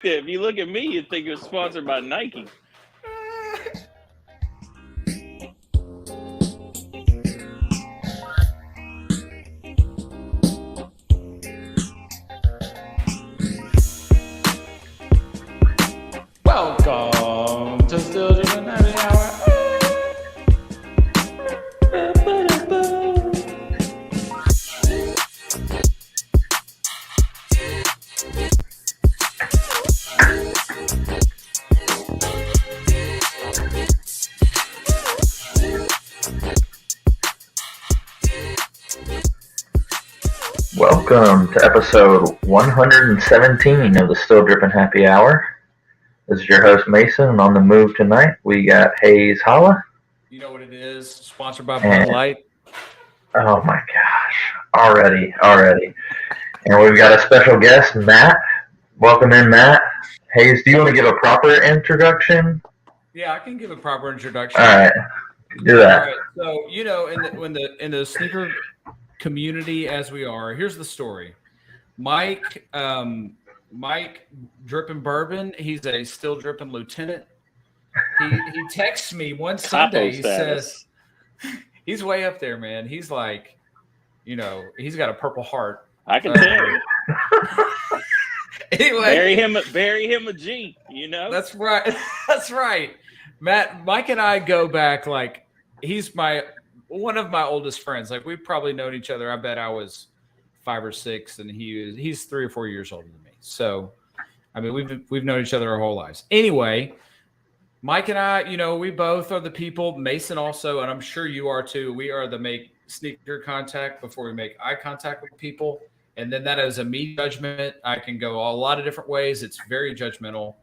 If you look at me, you'd think it was sponsored by Nike. Welcome to Still Drippin Happy Hour. Welcome to episode 117 of the Still Drippin Happy Hour. This is your host Mason, and on the move tonight we got Hayes Holla. You know what it is? Sponsored by Bud Light. Oh my gosh, already. And we've got a special guest, Matt. Welcome in, Matt. Hayes, do you want to give a proper introduction? Yeah, I can give a proper introduction. All right, do that. All right. So, you know, in the sneaker community as we are, here's the story. Mike Drippin Bourbon, he's a Still Drippin lieutenant. He texts me one Sunday. He says, he's way up there, man. He's like, you know, he's got a Purple Heart. I can tell. Anyway, bury him a G, you know? That's right. That's right. Mike and I go back, like, he's one of my oldest friends. Like, we've probably known each other. I bet I was 5 or 6, and he's 3 or 4 years older than me. So, I mean, we've known each other our whole lives. Anyway, Mike and I, you know, we both are the people. Mason also, and I'm sure you are too. We are the make sneaker contact before we make eye contact with people, and then that is a me judgment. I can go a lot of different ways. It's very judgmental.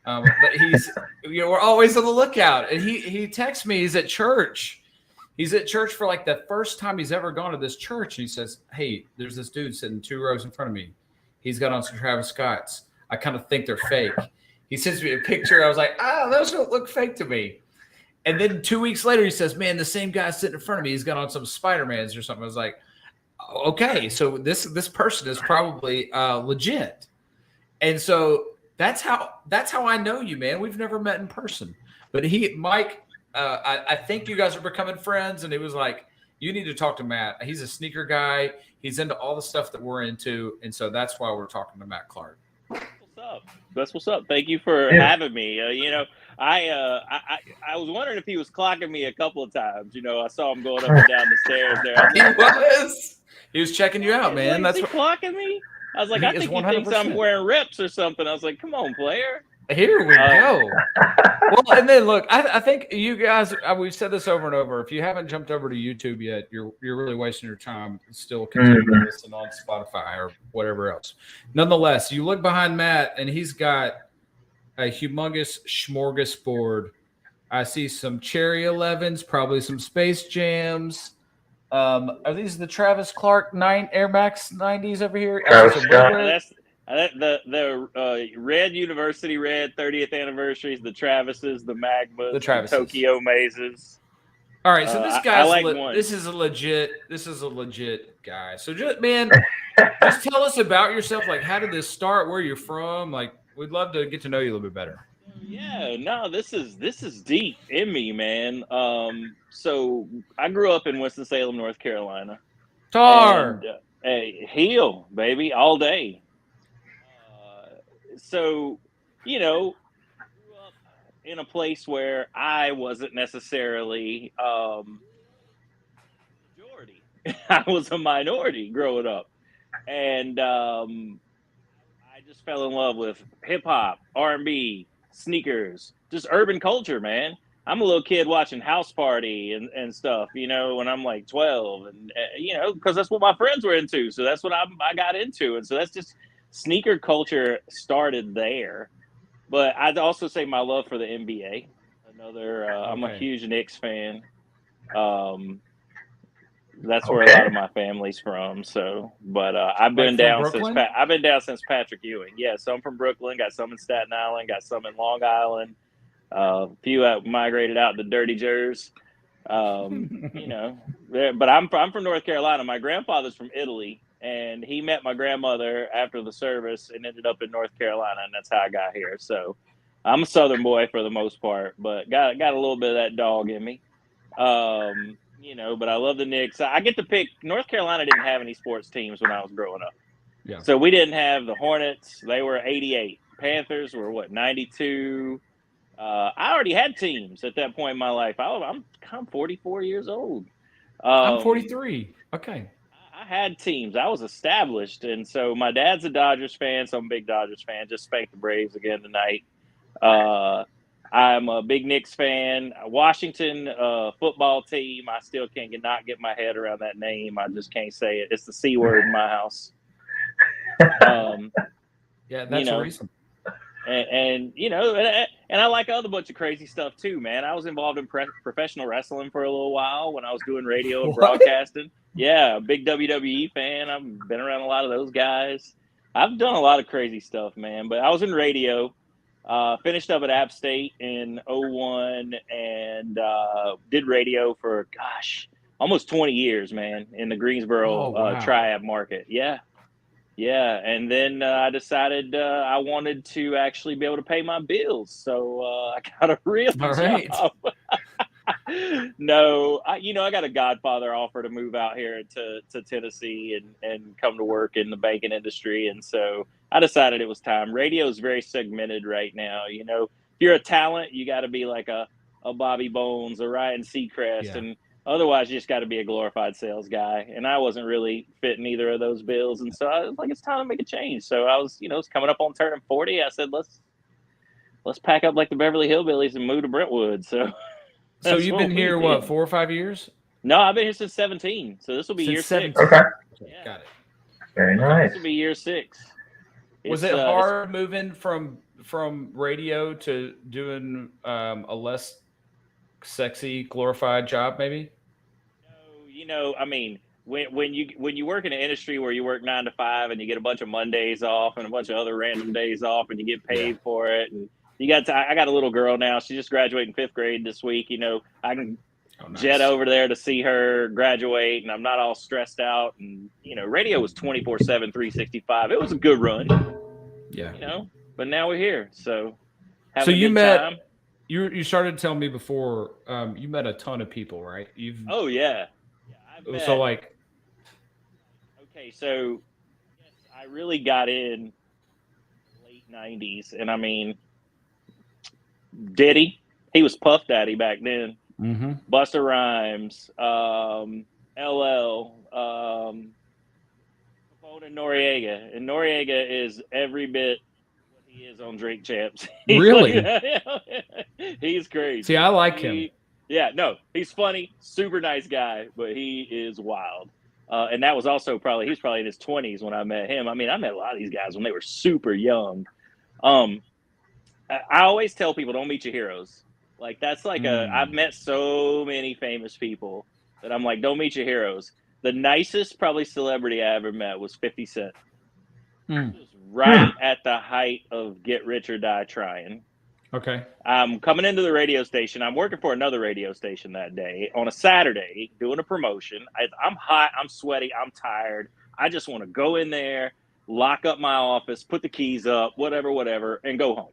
But we're always on the lookout. And he texts me. He's at church. He's at church for like the first time he's ever gone to this church. And he says, "Hey, there's this dude sitting 2 rows in front of me. He's got on some Travis Scotts. I kind of think they're fake." He sends me a picture. I was like, those don't look fake to me. And then 2 weeks later, he says, "Man, the same guy sitting in front of me, he's got on some Spider-Mans or something." I was like, okay, so this person is probably legit. And so that's how I know you, man. We've never met in person, but Mike, I think you guys are becoming friends. And it was like, you need to talk to Matt. He's a sneaker guy. He's into all the stuff that we're into, and so that's why we're talking to Matt Clark. That's what's up. Thank you for having me. You know, I was wondering if he was clocking me a couple of times. You know, I saw him going up and down the stairs there. He was checking you out, man. That's what clocking me. I was like, I think he thinks I'm wearing reps or something. I was like, come on, player. Here we go. Well, and then look, I think you guys, we've said this over and over. If you haven't jumped over to YouTube yet, you're really wasting your time. Still continue to listen on Spotify or whatever else. Nonetheless, you look behind Matt, and he's got a humongous smorgasbord. I see some Cherry 11s, probably some Space Jams. Are these the Travis Clark Air Max 90s over here? Travis Scott. That's the Red University Red 30th anniversaries, the Travises, the Magmas, the Tokyo Mazes. All right, so this guy's this is a legit guy. So just tell us about yourself. Like, how did this start? Where you're from? Like, we'd love to get to know you a little bit better. Yeah, no, this is deep in me, man. So I grew up in Winston-Salem, North Carolina. Tar. Hey, heel, baby, all day. So, you know, grew up in a place where I wasn't necessarily majority. I was a minority growing up. And I just fell in love with hip-hop, R&B, sneakers, just urban culture, man. I'm a little kid watching House Party and stuff, you know, when I'm like 12, and you know, because that's what my friends were into. So that's what I got into, and so that's just sneaker culture started there. But I'd also say my love for the NBA. I'm a huge Knicks fan. That's where a lot of my family's from. So, but I've been down since Patrick Ewing. Yeah, so I'm from Brooklyn. Got some in Staten Island. Got some in Long Island. A few migrated out to Dirty Jersey. You know, but I'm from North Carolina. My grandfather's from Italy, and he met my grandmother after the service and ended up in North Carolina, and that's how I got here. So I'm a Southern boy for the most part, but got a little bit of that dog in me. But I love the Knicks. I get to pick. North Carolina didn't have any sports teams when I was growing up. Yeah. So we didn't have the Hornets. They were 88. Panthers were 92. I already had teams at that point in my life. I'm 44 years old. I'm 43. Okay. I had teams. I was established. And so my dad's a Dodgers fan, so I'm a big Dodgers fan. Just spanked the Braves again tonight. I'm a big Knicks fan. Washington football team. I still not get my head around that name. I just can't say it. It's the C word in my house. Yeah, that's the reason. And I like other bunch of crazy stuff too, man. I was involved in professional wrestling for a little while when I was doing radio and broadcasting. Yeah, big WWE fan. I've been around a lot of those guys. I've done a lot of crazy stuff, man. But I was in radio. Finished up at App State in 2001 and did radio for almost 20 years, man, in the Greensboro Triad market. Yeah, and then I decided I wanted to actually be able to pay my bills, so I got a real job. No, I got a godfather offer to move out here to Tennessee and come to work in the banking industry, and so I decided it was time. Radio is very segmented right now. If you're a talent, you got to be like a Bobby Bones or Ryan Seacrest, and otherwise, you just got to be a glorified sales guy. And I wasn't really fitting either of those bills. And so I was like, it's time to make a change. So I was, it's coming up on turning 40. I said, let's pack up like the Beverly Hillbillies and move to Brentwood. So you've been here, 4 or 5 years? No, I've been here since 17. So this will be year 6. Okay. Yeah. Got it. Very nice. This will be year 6. Was it hard moving from radio to doing a less sexy, glorified job, maybe? No, I mean, when you work in an industry where you work 9 to 5 and you get a bunch of Mondays off and a bunch of other random days off and you get paid for it, and I got a little girl now. She just graduated in 5th grade this week. I can jet over there to see her graduate, and I'm not all stressed out. And radio was 24/7, 365. It was a good run. Yeah. But now we're here, so you met. Time. You started telling me before you met a ton of people, right? Oh yeah. So okay, so I really got in late 90s, and I mean, Diddy, he was Puff Daddy back then. Mm-hmm. Busta Rhymes, LL, Capone and Noriega, and Noriega is every bit what he is on Drink Champs. Really? He's crazy. See, I like him. Yeah, no, he's funny, super nice guy, but he is wild. And that was also he was probably in his 20s when I met him. I mean, I met a lot of these guys when they were super young. I always tell people, don't meet your heroes. Like, that's like I've met so many famous people that I'm like, don't meet your heroes. The nicest probably celebrity I ever met was 50 Cent. He was right at the height of get rich or die trying. Okay. I'm coming into the radio station. I'm working for another radio station that day on a Saturday doing a promotion. I'm hot. I'm sweaty. I'm tired. I just want to go in there, lock up my office, put the keys up, whatever, and go home.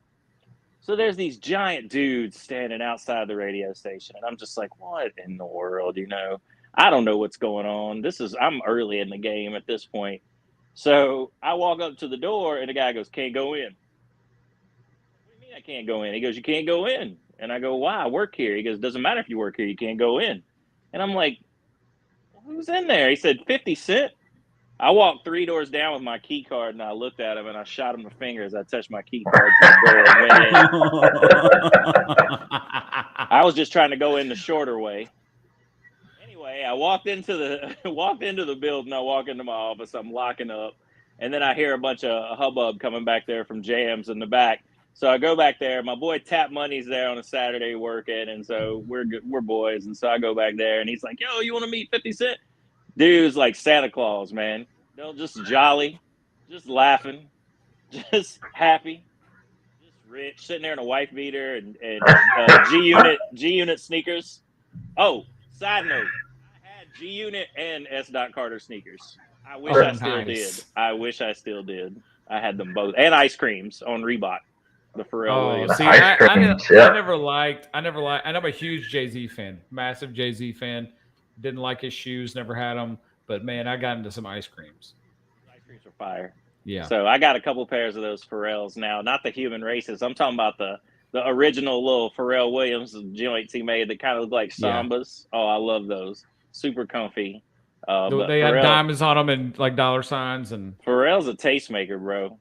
So there's these giant dudes standing outside the radio station, and I'm just like, what in the world, I don't know what's going on. I'm early in the game at this point. So I walk up to the door, and the guy goes, can't go in. I can't go in. He goes, you can't go in. And I go, why? I work here. He goes, doesn't matter if you work here, you can't go in. And I'm like, well, who's in there? He said, 50 Cent. I walked 3 doors down with my key card, and I looked at him, and I shot him the finger as I touched my key card to the door and went in. I was just trying to go in the shorter way. Anyway, I walked into the building. I walk into my office. I'm locking up. And then I hear a bunch of hubbub coming back there from jams in the back. So I go back there. My boy Tap Money's there on a Saturday working, and so we're boys. And so I go back there, and he's like, "Yo, you want to meet 50 Cent?" Dude's like Santa Claus, man. Just jolly, just laughing, just happy, just rich, sitting there in a wife beater and G Unit sneakers. Oh, side note, I had G Unit and S. Carter sneakers. I wish I still did. I wish I still did. I had them both. And ice creams on Reebok. The Pharrell Williams. See, I never liked. And I'm a huge Jay-Z fan. Massive Jay-Z fan. Didn't like his shoes. Never had them. But, man, I got into some ice creams. Ice creams are fire. Yeah. So I got a couple pairs of those Pharrells now. Not the human races. I'm talking about the original little Pharrell Williams joints he made that kind of look like Sambas. Yeah. Oh, I love those. Super comfy. They had diamonds on them and like dollar signs. And Pharrell's a tastemaker, bro.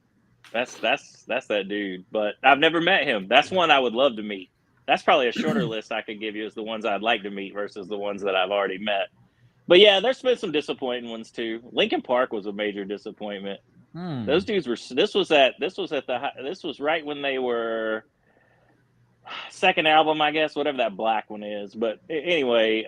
That's that dude. But I've never met him. That's one I would love to meet. That's probably a shorter list I could give you as the ones I'd like to meet versus the ones that I've already met. But yeah, there's been some disappointing ones too. Linkin Park was a major disappointment. Those dudes were. This was right when they were second album, I guess, whatever that black one is. But anyway,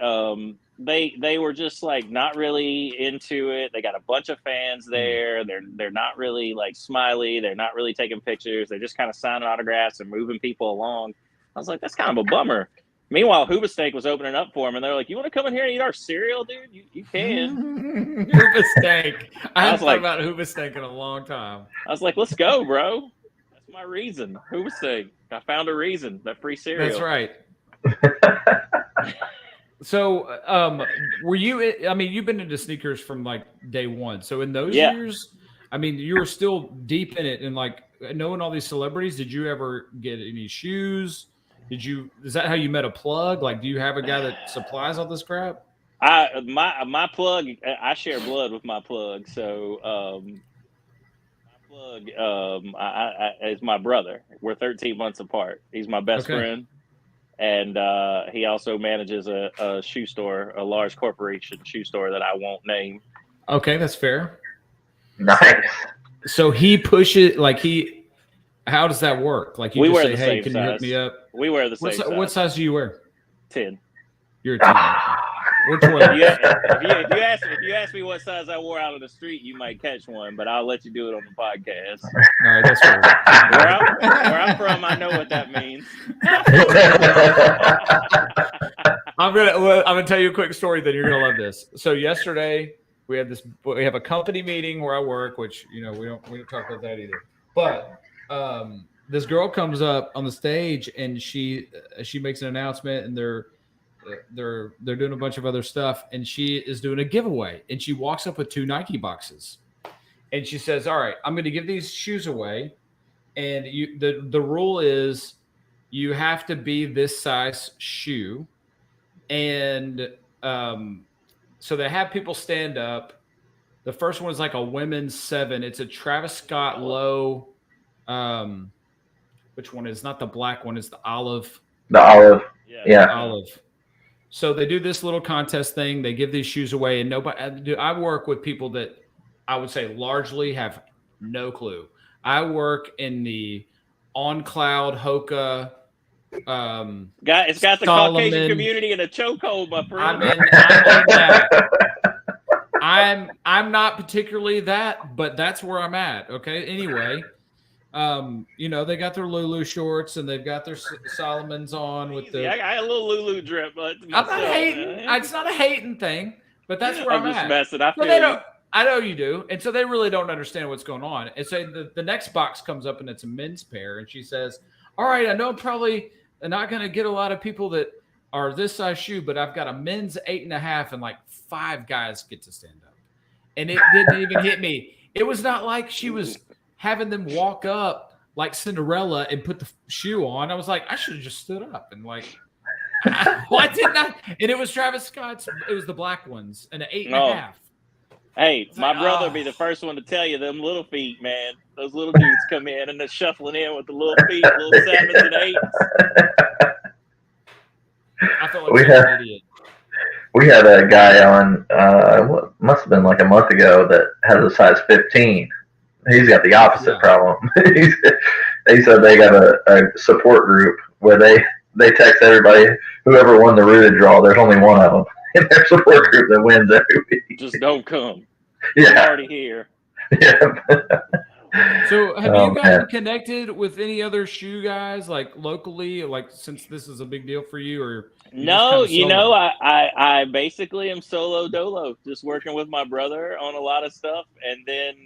they were just like not really into it. They got a bunch of fans there. They're not really like smiley. They're not really taking pictures. They're just kind of signing autographs and moving people along. I was like, that's kind of a bummer. Meanwhile, Hoobastank was opening up for him, and they're like, "You want to come in here and eat our cereal, dude? You can." Hoobastank. I haven't thought about Hoobastank in a long time. I was like, "Let's go, bro. That's my reason. Hoobastank. I found a reason. That free cereal." That's right. So, were you? I mean, you've been into sneakers from like day one. So in those years, I mean, you were still deep in it and like knowing all these celebrities. Did you ever get any shoes? Is that how you met a plug? Like, do you have a guy that supplies all this crap? My plug, I share blood with my plug. So, my plug, is my brother. We're 13 months apart. He's my best friend. And, he also manages a shoe store, a large corporation shoe store that I won't name. Okay. That's fair. Nice. So he pushes how does that work? Like you just say, hey, can you hook me up? We wear the same size. What size do you wear? 10. You're a 10. Which one? If you ask me what size I wore out on the street, you might catch one, but I'll let you do it on the podcast. All right, that's fair. Where I'm from, I know what that means. I'm gonna tell you a quick story. Then you're gonna love this. So yesterday we have a company meeting where I work, which we don't talk about that either. But this girl comes up on the stage and she makes an announcement, and they're doing a bunch of other stuff, and she is doing a giveaway, and she walks up with 2 Nike boxes, and she says, "All right, I'm going to give these shoes away, and the rule is you have to be this size shoe," and so they have people stand up. The first one is like a women's 7. It's a Travis Scott low. Which one is not the black one? It's the olive. The olive. Yeah. The olive. So they do this little contest thing. They give these shoes away, and I work with people that I would say largely have no clue. I work in the on cloud Hoka. It's got the Caucasian community in a chokehold, my friend. I'm not particularly that, but that's where I'm at. Okay. Anyway. They got their Lulu shorts and they've got their Solomons on with the. I got a little Lulu drip, but I'm not hating. It's not a hating thing, but that's where I'm just at. Messing. I know you do, and so they really don't understand what's going on. And so the next box comes up and it's a men's pair, and she says, "All right, I know I'm probably not going to get a lot of people that are this size shoe, but I've got a men's 8.5, and like 5 guys get to stand up." And it didn't even hit me. It was not like she was having them walk up like Cinderella and put the shoe on. I was like, I should have just stood up and like, why didn't I? And it was Travis Scott's. It was the black ones and an 8.5. Hey, my brother would be the first one to tell you them little feet, man. Those little dudes come in and they're shuffling in with the little feet, little 7s and 8s. I felt like an idiot. We had a guy on, what must have been like a month ago, that has a size 15. He's got the opposite problem. They said they got a support group where they text everybody, whoever won the rooted draw, there's only one of them in their support group that wins every week. Just don't come. Yeah. I'm already here. Yeah. So have you gotten connected with any other shoe guys like locally, like since this is a big deal for you, or No, I basically am solo dolo, just working with my brother on a lot of stuff, and then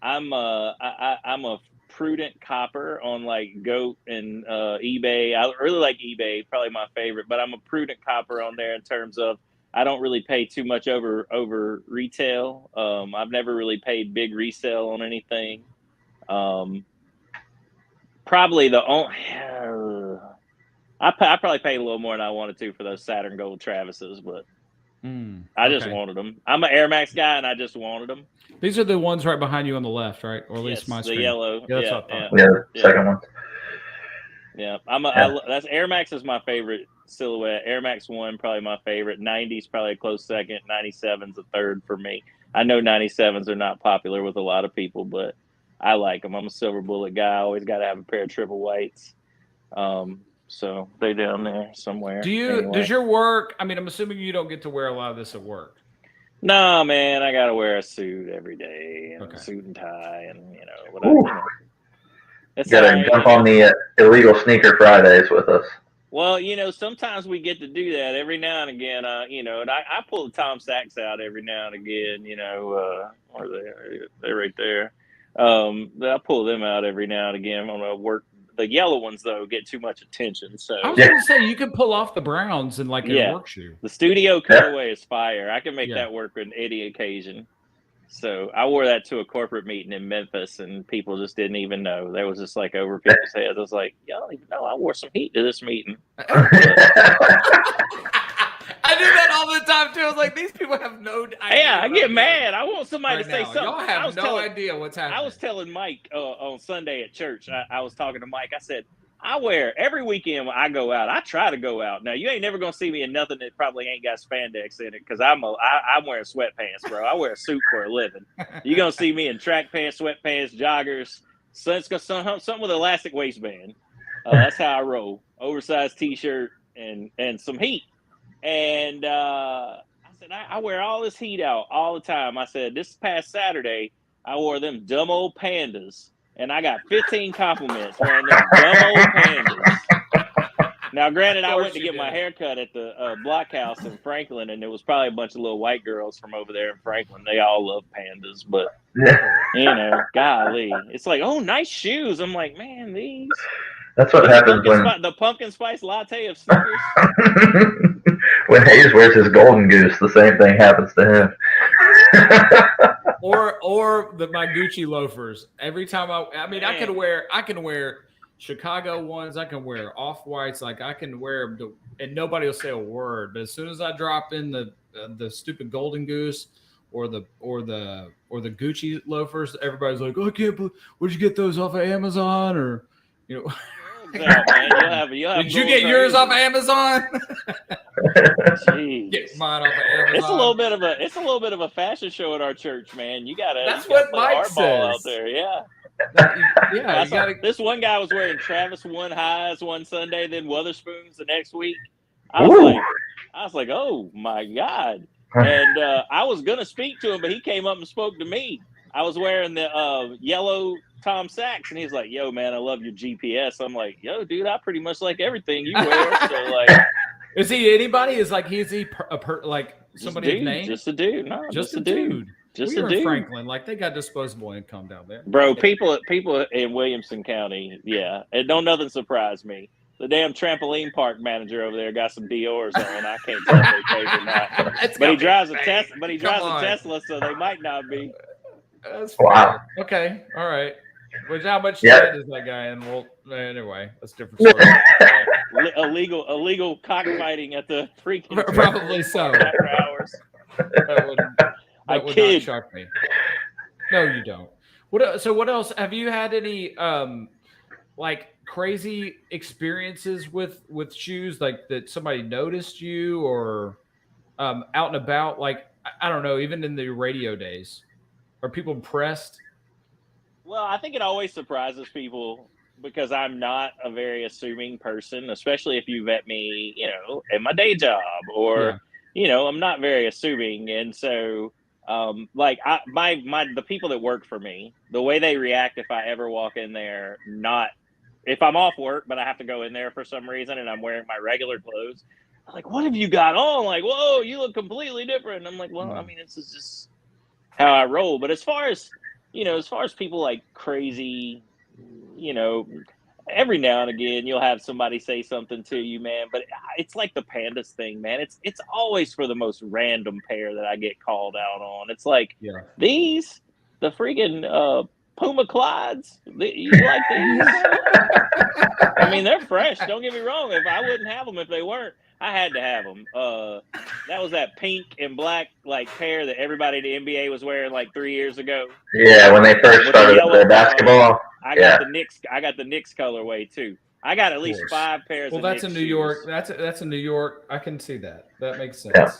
I'm a prudent copper on like Goat and eBay. I really like eBay, probably my favorite, but I'm a prudent copper on there in terms of I don't really pay too much over retail. I've never really paid big resale on anything. Probably the only I probably paid a little more than I wanted to for those Saturn Gold Travises, but I just wanted them. I'm an Air Max guy, and I just wanted them. These are the ones right behind you on the left, right? Or at least my screen. The yellow. Yeah, that's what I thought. Yeah, second one. Yeah, that's Air Max is my favorite silhouette. Air Max 1 probably my favorite. 90s probably a close second. 97's a third for me. I know 97s are not popular with a lot of people, but I like them. I'm a silver bullet guy. I always got to have a pair of triple whites. So they're down there somewhere. Does your work? I mean, I'm assuming you don't get to wear a lot of this at work. No, man, I got to wear a suit every day, and a suit and tie, and whatever. You gotta jump on the illegal sneaker Fridays with us. Well, sometimes we get to do that every now and again. And I pull the Tom Sachs out every now and again. Or they're right there. I pull them out every now and again on a work. The yellow ones though get too much attention. So I was going to say you can pull off the browns in like a work shoe. The studio cutaway is fire. I can make that work with any occasion. So I wore that to a corporate meeting in Memphis, and people just didn't even know. They was just like over people's heads. I was like, y'all don't even know I wore some heat to this meeting. I do that all the time too. I was like, these people have no idea. Yeah, I get mad. I want somebody to say something. Y'all have no idea what's happening. I was telling Mike on Sunday at church. I was talking to Mike. I said, I wear every weekend when I go out. I try to go out. Now you ain't never gonna see me in nothing that probably ain't got spandex in it because I'm wearing sweatpants, bro. I wear a suit for a living. You're gonna see me in track pants, sweatpants, joggers, something with elastic waistband. That's how I roll. Oversized T-shirt and some heat. And I said I wear all this heat out all the time. I said this past Saturday I wore them dumb old pandas. And I got 15 compliments wearing them dumb old pandas. Now, granted, I went to get my hair cut at the Blockhouse in Franklin, and there was probably a bunch of little white girls from over there in Franklin. They all love pandas, but, golly. It's like, oh, nice shoes. I'm like, man, these. That's what happens when... The pumpkin spice latte of sneakers. When Hayes wears his golden goose, the same thing happens to him. Or my Gucci loafers. Every time I can wear Chicago ones. I can wear off-whites. Like I can wear them, and nobody will say a word. But as soon as I drop in the stupid golden goose or the Gucci loafers, everybody's like, "Oh, I can't believe, where'd you get those off of Amazon?" Or Did you get yours off of Amazon? Jeez. Get mine off of Amazon. It's a little bit of a fashion show at our church, man. That's what Mike says out there, yeah. This one guy was wearing Travis 1 highs one Sunday, then Weatherspoons the next week. I was like, oh my God. And I was gonna speak to him, but he came up and spoke to me. I was wearing the yellow Tom Sachs, and he's like, yo, man, I love your GPS. I'm like, yo, dude, I pretty much like everything you wear. So, like, is he anybody? Is he like somebody's name? Just a dude. No, just a dude. Just a dude. In Franklin, like they got disposable income down there. Bro, people in Williamson County, yeah. And don't nothing surprise me. The damn trampoline park manager over there got some Dior's on. I can't tell if they paid or not. But he drives a Tesla, so they might not be. That's wow. Fair. Okay. All right. Which how much debt is that guy in? Well, anyway, that's a different story. illegal cockfighting at the freaking probably so. After hours. That would not shock me. No, you don't. What else? Have you had any like crazy experiences with shoes, like that somebody noticed you or out and about? Like I don't know, even in the radio days, are people impressed? Well, I think it always surprises people because I'm not a very assuming person, especially if you vet me, at my day job or, I'm not very assuming. And so Like the people that work for me, the way they react if I ever walk in there, not if I'm off work, but I have to go in there for some reason and I'm wearing my regular clothes. I'm like, what have you got on? Like, whoa, you look completely different. And I'm like, well, I mean, this is just how I roll. But as far as people like crazy, every now and again you'll have somebody say something to you, man. But it's like the pandas thing, man. It's always for the most random pair that I get called out on. It's like the freaking Puma Clydes. You like these? I mean, they're fresh. Don't get me wrong. If I wouldn't have them if they weren't, I had to have them. That was that pink and black like pair that everybody in the NBA was wearing like 3 years ago. Yeah, when they first started their basketball. I got the Knicks colorway too. I got at least 5 pairs. Well, of that's Knicks in New York. shoes. That's in New York. I can see that. That makes sense. Yeah.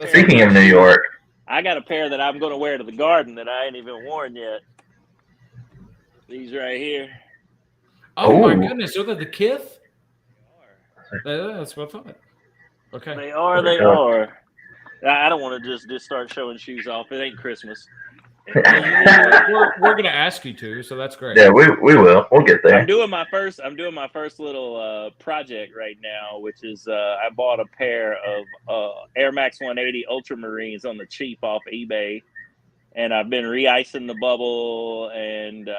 Speaking of New York, I got a pair that I'm going to wear to the Garden that I ain't even worn yet. These right here. Oh my goodness! Are they the Kith? That's what I thought. Okay. They are. They are. I don't want to just start showing shoes off. It ain't Christmas. We're going to ask you to, so that's great. Yeah, we will. We'll get there. I'm doing my first little project right now, which is I bought a pair of Air Max 180 Ultramarines on the cheap off eBay, and I've been re-icing the bubble and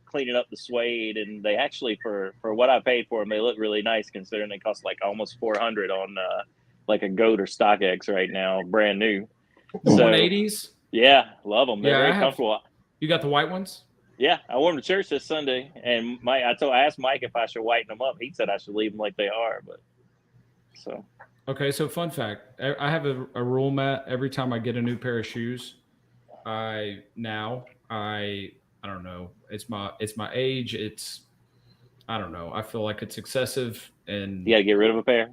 cleaning up the suede. And they actually, for what I paid for them, they look really nice considering they cost like almost $400 on like a Goat or StockX right now, brand new. The 180s. Yeah, love them. They're very comfortable. You got the white ones? Yeah, I wore them to church this Sunday, and I asked Mike if I should whiten them up. He said I should leave them like they are, but so. Okay, so fun fact: I have a rule, Matt. Every time I get a new pair of shoes, I don't know. It's my age. I don't know. I feel like it's excessive, and you got to get rid of a pair.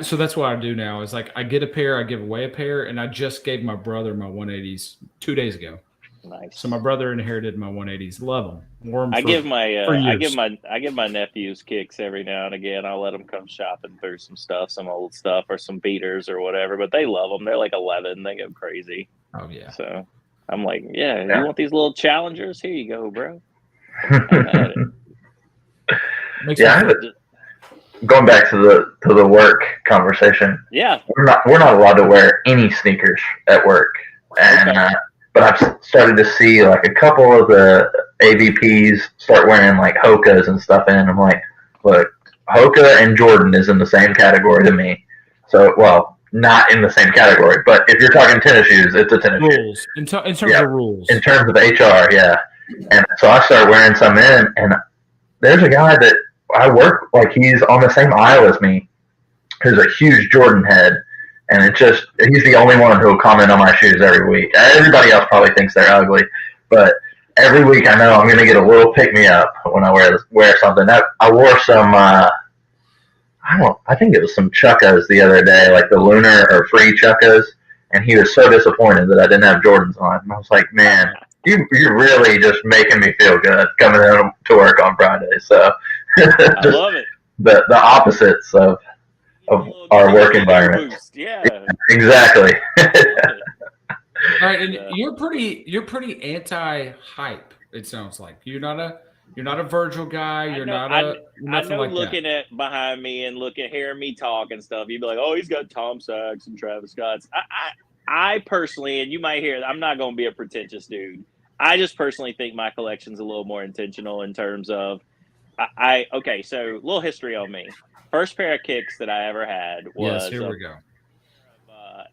So that's what I do now is like I get a pair, I give away a pair, and I just gave my brother my 180s 2 days ago. Nice. So my brother inherited my 180s. Love them. Wore them I give my nephews kicks every now and again. I'll let them come shopping through some old stuff or some beaters or whatever. But they love them. They're like 11. They go crazy. Oh yeah. So I'm like, you want these little challengers? Here you go, bro. Going back to the work conversation. Yeah, we're not allowed to wear any sneakers at work, and but I've started to see like a couple of the AVPs start wearing like Hokas and stuff in. I'm like, look, Hoka and Jordan is in the same category to me. So, well, not in the same category, but if you're talking tennis shoes, it's a tennis rules. shoe. In terms of rules. In terms of HR, yeah. And so I started wearing some in, and there's a guy that I work like he's on the same aisle as me, who's a huge Jordan head, and he's the only one who'll comment on my shoes every week. Everybody else probably thinks they're ugly, but every week I know I'm going to get a little pick me up when I wear something. I wore some I think it was some Chukkas the other day, like the Lunar or Free Chukkas, and he was so disappointed that I didn't have Jordans on. And I was like, man, you're really just making me feel good coming in to work on Friday. So I love it. The opposites of our work environment. Yeah, exactly. All right, and you're pretty anti-hype. It sounds like you're not a Virgil guy. You're not nothing like that. Looking at behind me and hearing me talk and stuff, you'd be like, "Oh, he's got Tom Sachs and Travis Scott's." I personally, and you might hear, I'm not going to be a pretentious dude. I just personally think my collection's a little more intentional in terms of. Okay, so a little history on me. First pair of kicks that I ever had was here we go.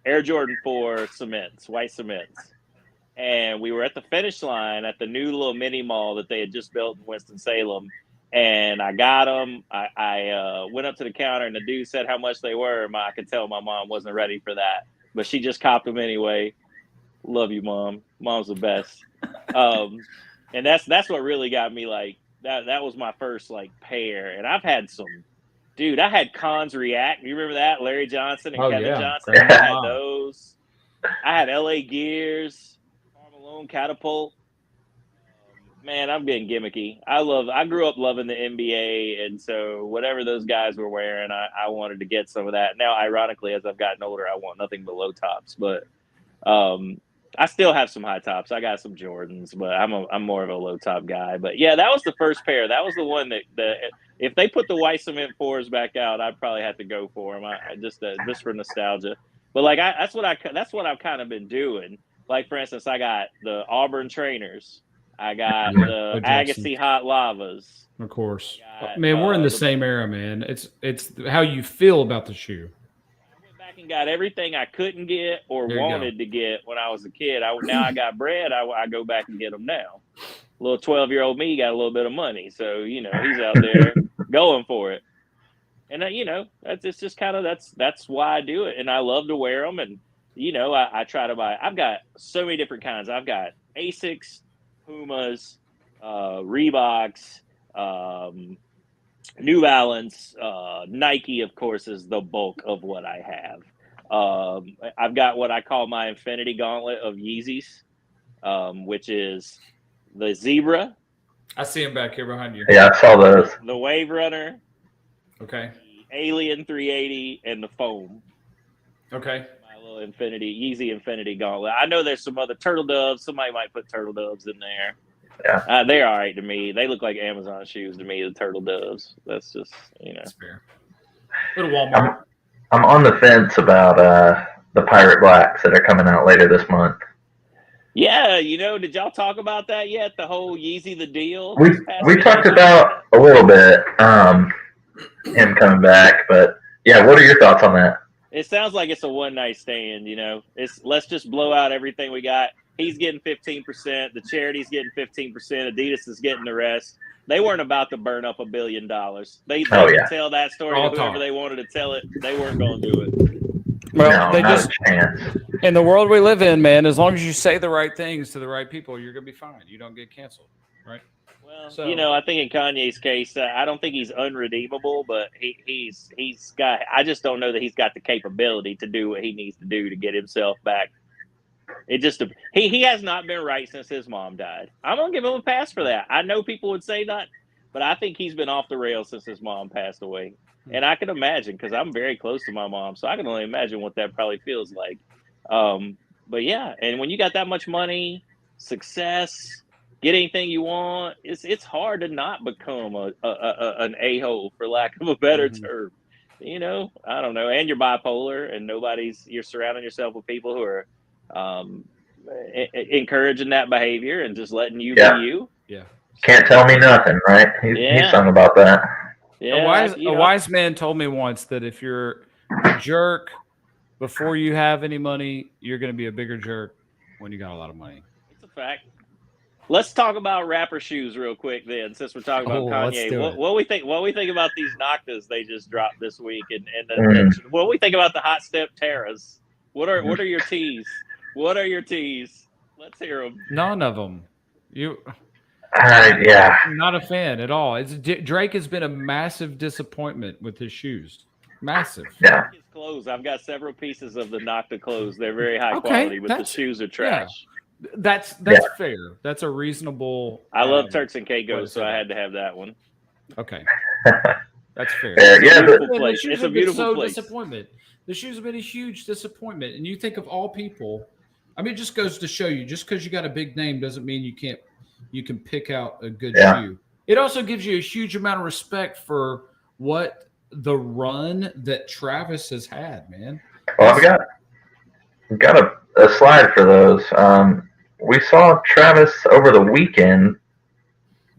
Air Jordan 4 cements, white cements. And we were at the finish line at the new little mini mall that they had just built in Winston-Salem. And I got them. I went up to the counter, and the dude said how much they were. I could tell my mom wasn't ready for that. But she just copped them anyway. Love you, Mom. Mom's the best. And that's what really got me like, that was my first like pair. And I've had some, dude, I had Cons React. You remember that? Larry Johnson and Kevin Johnson. I had those. I had LA Gears, Carmelo Catapult. Man, I'm being gimmicky. I grew up loving the NBA, and so whatever those guys were wearing, I wanted to get some of that. Now, ironically, as I've gotten older, I want nothing but low tops. But I still have some high tops. I got some Jordans, but I'm more of a low top guy. But yeah, that was the first pair. That was the one that if they put the white cement 4s back out, I'd probably have to go for them. I just for nostalgia. But like that's what I've kind of been doing. Like for instance, I got the Auburn trainers. I got the Agassi Hot Lavas. Of course, man. We're in the same era, man. It's how you feel about the shoe. Back and got everything I couldn't get or wanted to get when I was a kid. Now I got bread. I go back and get them now. Little 12-year-old me got a little bit of money, so he's out there going for it. And it's just kind of that's why I do it, and I love to wear them. And I try to buy. I've got so many different kinds. I've got Asics, Pumas, Reeboks. New Balance, Nike, of course, is the bulk of what I have. I've got what I call my infinity gauntlet of Yeezys, which is the Zebra. I see him back here behind you. Yeah, I saw those. The Wave Runner. Okay. The Alien 380 and the Foam. Okay. My little Yeezy infinity gauntlet. I know there's some other Turtle Doves. Somebody might put Turtle Doves in there. Yeah, they're all right to me. They look like Amazon shoes to me, the Turtle Doves. That's just, That's fair. Little Walmart. I'm on the fence about the Pirate Blacks that are coming out later this month. Yeah, did y'all talk about that yet? The whole Yeezy the Deal? We talked about a little bit him coming back, but yeah, what are your thoughts on that? It sounds like it's a one-night stand, let's just blow out everything we got. He's getting 15%. The charity's getting 15%. Adidas is getting the rest. They weren't about to burn up $1 billion. They could tell that story to whoever they wanted to tell it. They weren't going to do it. Well, they just in the world we live in, man. As long as you say the right things to the right people, you're gonna be fine. You don't get canceled, right? Well, I think in Kanye's case, I don't think he's unredeemable, but he's got. I just don't know that he's got the capability to do what he needs to do to get himself back. It just he has not been right since his mom died. I'm gonna give him a pass for that. I know people would say that, but I think he's been off the rails since his mom passed away. And I can imagine, because I'm very close to my mom, so I can only imagine what that probably feels like. But yeah, and when you got that much money, success, get anything you want, it's hard to not become an a-hole, for lack of a better term. I don't know. And you're bipolar, and you're surrounding yourself with people who are encouraging that behavior and just letting you be you. Yeah. Can't tell me nothing, right? He's talking about that. Yeah, a wise man told me once that if you're a jerk before you have any money, you're going to be a bigger jerk when you got a lot of money. It's a fact. Let's talk about rapper shoes real quick then, since we're talking about Kanye. What we think about these Noctas they just dropped this week, and what do we think about the Hot Step Terras? What are your teas? What are your teas? Let's hear them. None of them. Not a fan at all. Drake has been a massive disappointment with his shoes. Massive. Yeah. His clothes. I've got several pieces of the Nocta clothes. They're very high quality, but the shoes are trash. Yeah. That's fair. That's a reasonable. I love Turks and Caicos, so I had to have that one. Okay. That's fair. It's a beautiful place. Disappointment. The shoes have been a huge disappointment. And you think of all people, I mean, it just goes to show you, just because you got a big name doesn't mean you can pick out a good shoe. It also gives you a huge amount of respect for what the run that Travis has had, man. Well, we've got a slide for those. We saw Travis over the weekend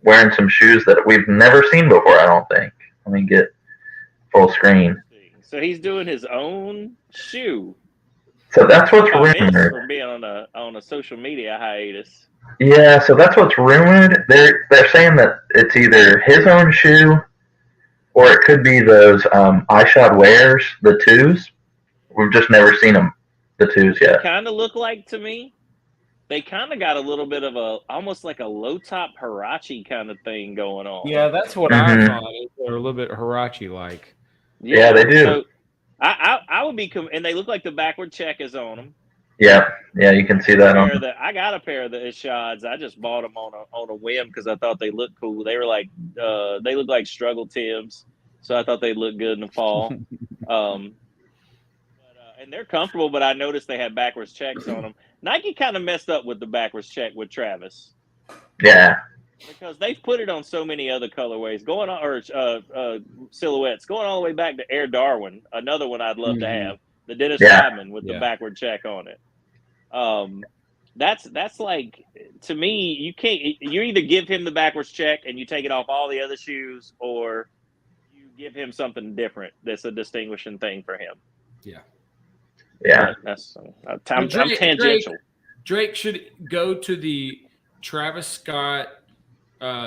wearing some shoes that we've never seen before, I don't think. Let me get full screen. So he's doing his own shoe. So that's what's rumored. From being on a social media hiatus. Yeah, so that's what's rumored. They're saying that it's either his own shoe or it could be those iShod Wears, the 2s. We've just never seen them, the 2s yet. They kind of look like to me. They kind of got a little bit of almost like a low top Hirachi kind of thing going on. Yeah, that's what I thought. They're a little bit Hirachi like. Yeah, they do. So I would be, and they look like the backward check is on them. Yeah, you can see that on. I got a pair of the Ishads. I just bought them on a whim because I thought they looked cool. They were like they look like struggle Tims, so I thought they'd look good in the fall. And they're comfortable, but I noticed they had backwards checks on them. Nike kind of messed up with the backwards check with Travis. Yeah. Because they've put it on so many other colorways, going on or silhouettes, going all the way back to Air Darwin, another one I'd love to have, the Dennis Rodman with the backward check on it. That's like, to me, you either give him the backwards check and you take it off all the other shoes, or you give him something different that's a distinguishing thing for him. Yeah. Yeah. That's I'm tangential. Drake should go to the Travis Scott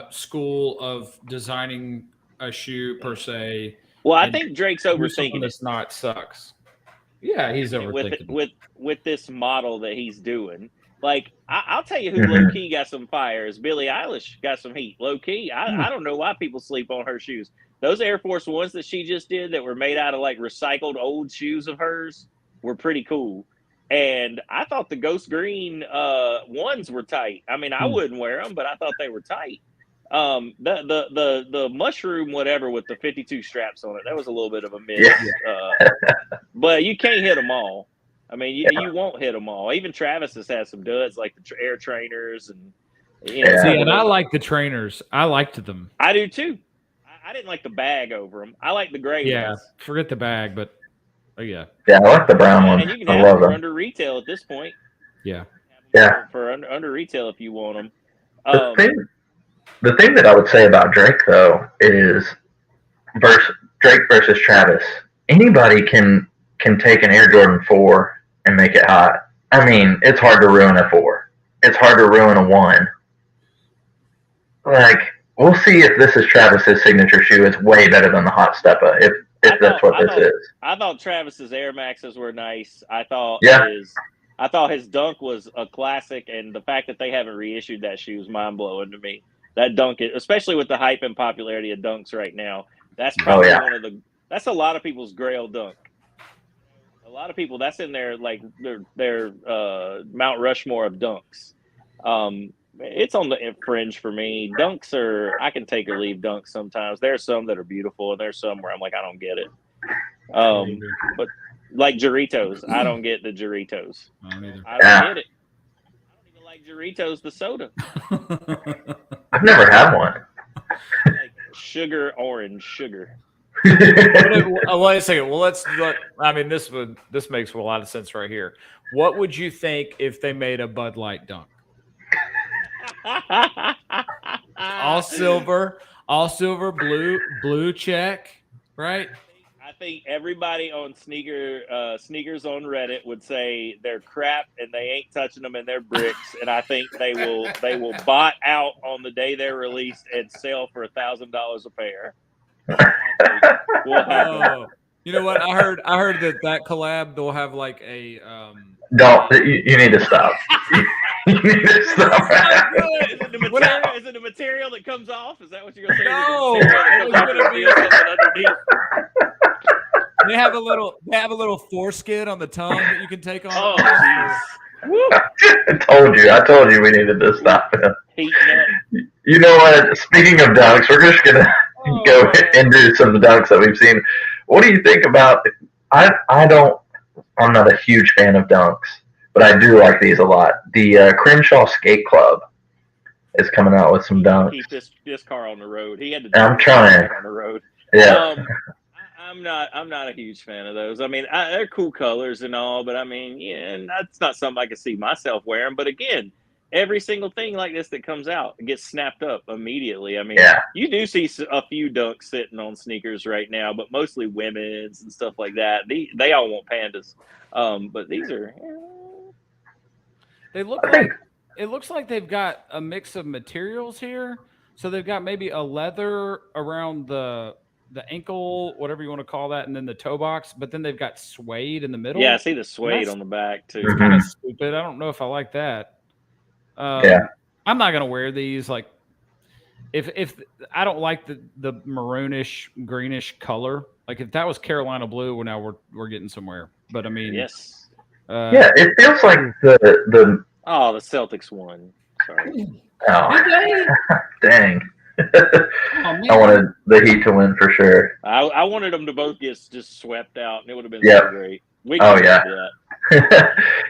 school of designing a shoe per se. Well, I think Drake's overthinking it. Not sucks. Yeah, he's overthinking with this model that he's doing. Like, I'll tell you who low key got some fire is Billie Eilish got some heat. Low key, I don't know why people sleep on her shoes. Those Air Force Ones that she just did that were made out of like recycled old shoes of hers were pretty cool. And I thought the ghost green ones were tight. I mean, I wouldn't wear them, but I thought they were tight. The mushroom whatever with the 52 straps on it, that was a little bit of a miss. But you can't hit them all. I mean, you won't hit them all. Even Travis has had some duds like the Air Trainers and. See, and I like the trainers. I liked them. I do too. I didn't like the bag over them. I like the gray ones. Yeah, forget the bag, but. Oh, yeah. Yeah, I like the brown ones. And you can have them for under retail at this point. Yeah. Yeah. For under retail if you want them. The thing that I would say about Drake, though, is Drake versus Travis. Anybody can take an Air Jordan 4 and make it hot. I mean, it's hard to ruin a 4. It's hard to ruin a 1. Like, we'll see if this is Travis's signature shoe. It's way better than the Hot Steppa, if that's what this is. I thought Travis's Air Maxes were nice. I thought his Dunk was a classic, and the fact that they haven't reissued that shoe is mind blowing to me. That Dunk, especially with the hype and popularity of Dunks right now, that's probably that's a lot of people's Grail Dunk. A lot of people, that's in their like their Mount Rushmore of Dunks. It's on the fringe for me. Dunks I can take or leave Dunks sometimes. There's some that are beautiful, and there's some where I'm like, I don't get it. But like Doritos, I don't get the Doritos. I don't get it. I don't even like Doritos, the soda. I've never had one. Like sugar, orange sugar. Wait a second. Well, I mean, this makes a lot of sense right here. What would you think if they made a Bud Light Dunk? all silver, blue check, right? I think everybody on sneakers on Reddit would say they're crap and they ain't touching them and they're bricks. And I think they will bot out on the day they're released and sell for $1,000 a pair. You know what? I heard that collab they'll have like a. Don't you need to stop. You need to stop. Is it the material that comes off? Is that what you're going to say? No, it was going to be something underneath. They have a little foreskin on the tongue that you can take off. Oh, I told you we needed to stop him. You know what? Speaking of dunks, we're just gonna go into some dunks that we've seen. What do you think about? I'm not a huge fan of dunks, but I do like these a lot. The Crenshaw Skate Club is coming out with some dunks. Keep this car on the road. He had to. I'm trying on the road. Yeah. I'm not a huge fan of those. I mean, they're cool colors and all, but I mean, yeah, that's not something I can see myself wearing. But again, every single thing like this that comes out gets snapped up immediately. I mean, you do see a few dunks sitting on sneakers right now, but mostly women's and stuff like that. They all want pandas, but these are. They look like it looks like they've got a mix of materials here. So they've got maybe a leather around the ankle, whatever you want to call that, and then the toe box, but then they've got suede in the middle. Yeah, I see the suede on the back too. It's kind of stupid. I don't know if I like that. I'm not gonna wear these. Like, if I don't like the maroonish greenish color. Like if that was Carolina blue, well, now we're getting somewhere. But I mean, yes. It feels like the Celtics won. Sorry. Oh, dang. I wanted the Heat to win for sure. I wanted them to both get just swept out, and it would have been so great. We can do that.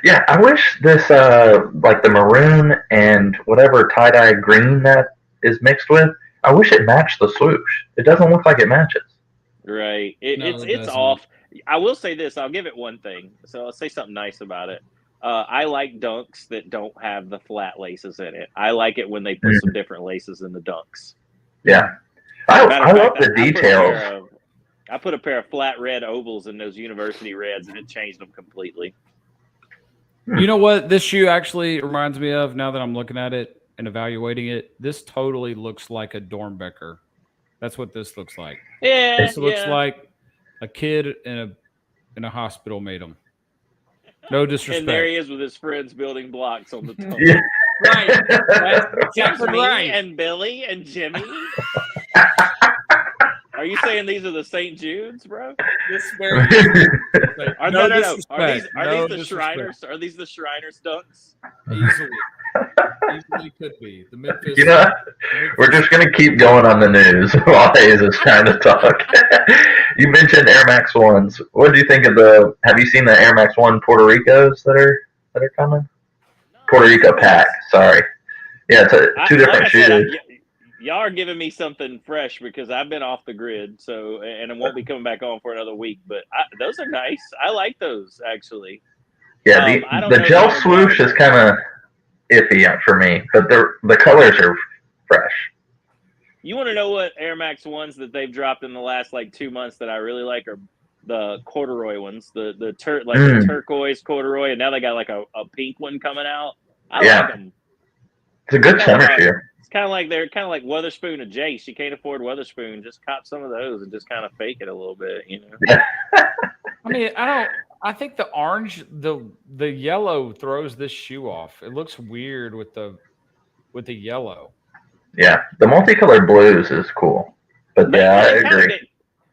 Yeah, I wish this like the maroon and whatever tie-dye green that is mixed with, I wish it matched the swoosh. It doesn't look like it matches. Right. No, it It's doesn't. off. I will say this. I'll give it one thing. So I'll say something nice about it. I like dunks that don't have the flat laces in it. I like it when they put some different laces in the dunks. Yeah. I love the details. I put a pair of flat red ovals in those university reds, and it changed them completely. You know what this shoe actually reminds me of now that I'm looking at it and evaluating it? This totally looks like a Dornbecker. That's what this looks like. Yeah. This looks like a kid in a hospital made them. No disrespect. And there he is with his friends building blocks on the top. Yeah. Right. That's exactly me right. and Billy and Jimmy. Are you saying these are the St. Jude's, bro? This very No. Are these the disrespect. Shriners? Are these the Shriners dunks? Easily could be. The Memphis. You know, we're just going to keep going on the news while Hayes is trying to talk. You mentioned Air Max 1s. What do you think of have you seen the Air Max 1 Puerto Ricos that are coming? Puerto Rico pack, sorry. Yeah, it's two different shoes. Y'all are giving me something fresh because I've been off the grid, and I won't be coming back on for another week. But those are nice. I like those actually. Yeah, the gel swoosh is kind of iffy for me, but the colors are fresh. You want to know what Air Max 1s that they've dropped in the last 2 months that I really like are the corduroy ones, the turquoise corduroy, and now they got a pink one coming out. I like them. It's a good summer shoe. It's kind of like they're kind of like Weatherspoon and Jace. You can't afford Weatherspoon, just cop some of those and just kind of fake it a little bit, you know. Yeah. I mean, I think the orange, the yellow throws this shoe off. It looks weird with the yellow. Yeah, the multicolored blues is cool, but I agree.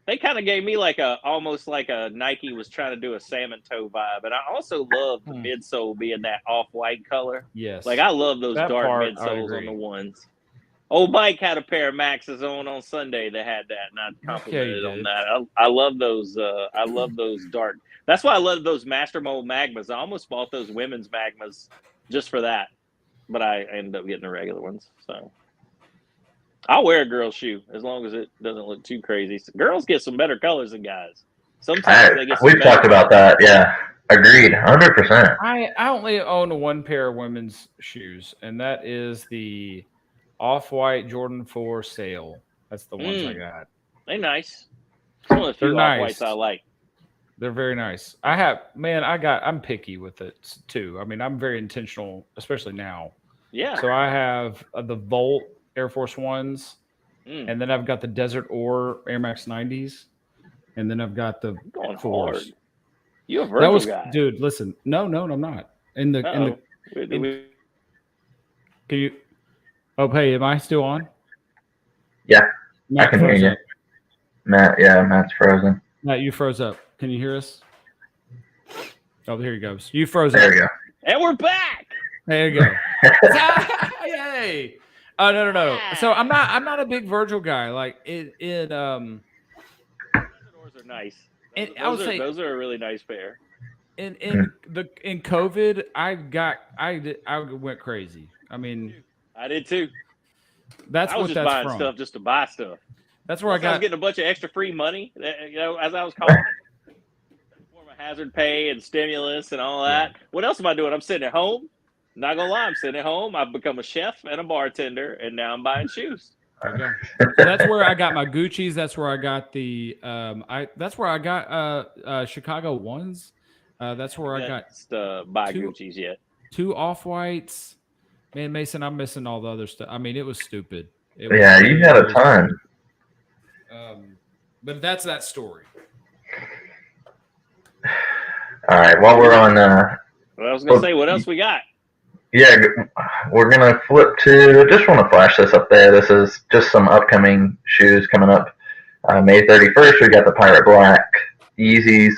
They kind of gave me almost like a Nike was trying to do a salmon toe vibe, and I also love the midsole being that off-white color. Yes, I love those dark midsoles on the ones. Old Mike had a pair of Maxes on Sunday that had that, and I complimented on that. I love those. I love those dark. That's why I love those Master Mold Magmas. I almost bought those women's Magmas just for that, but I ended up getting the regular ones. So I'll wear a girl's shoe as long as it doesn't look too crazy. So girls get some better colors than guys. Sometimes they get. We've talked about that. Yeah, agreed, 100%. I only own one pair of women's shoes, and that is the Off-White Jordan 4 Sail. That's the ones I got. They're nice. Some of the few Off-Whites I like. They're very nice. I'm picky with it too. I mean, I'm very intentional, especially now. Yeah. So I have the Volt Air Force Ones, and then I've got the Desert Ore Air Max 90s, and then I've got the fours. You a Virgil guy, dude. Listen, no, I'm not. Can you? Oh, hey, am I still on? Yeah, Matt, I can hear you. Matt's frozen. Matt, you froze up. Can you hear us? Oh, here he goes. You froze up. There you go. And we're back. There you go. Yay! Oh no. So I'm not a big Virgil guy. Desert Ores are nice. I would say those are a really nice pair. In COVID, I went crazy. I mean, I did too. I was just buying stuff just to buy stuff. That's where I was getting a bunch of extra free money. As I was calling it, form of hazard pay and stimulus and all that. What else am I doing? I'm sitting at home. Not gonna lie, I'm sitting at home. I've become a chef and a bartender, and now I'm buying shoes. Okay. So that's where I got my Gucci's. That's where I got the that's where I got Chicago ones. That's where I got buy Gucci's yet. 2 Off-Whites. Man, Mason, I'm missing all the other stuff. I mean, it was stupid. You had a ton. But that's that story. All right. While we're on, I was gonna say, what else we got? Yeah, we're gonna flip to. Just want to flash this up there. This is just some upcoming shoes coming up. May 31st, we got the Pirate Black Yeezys.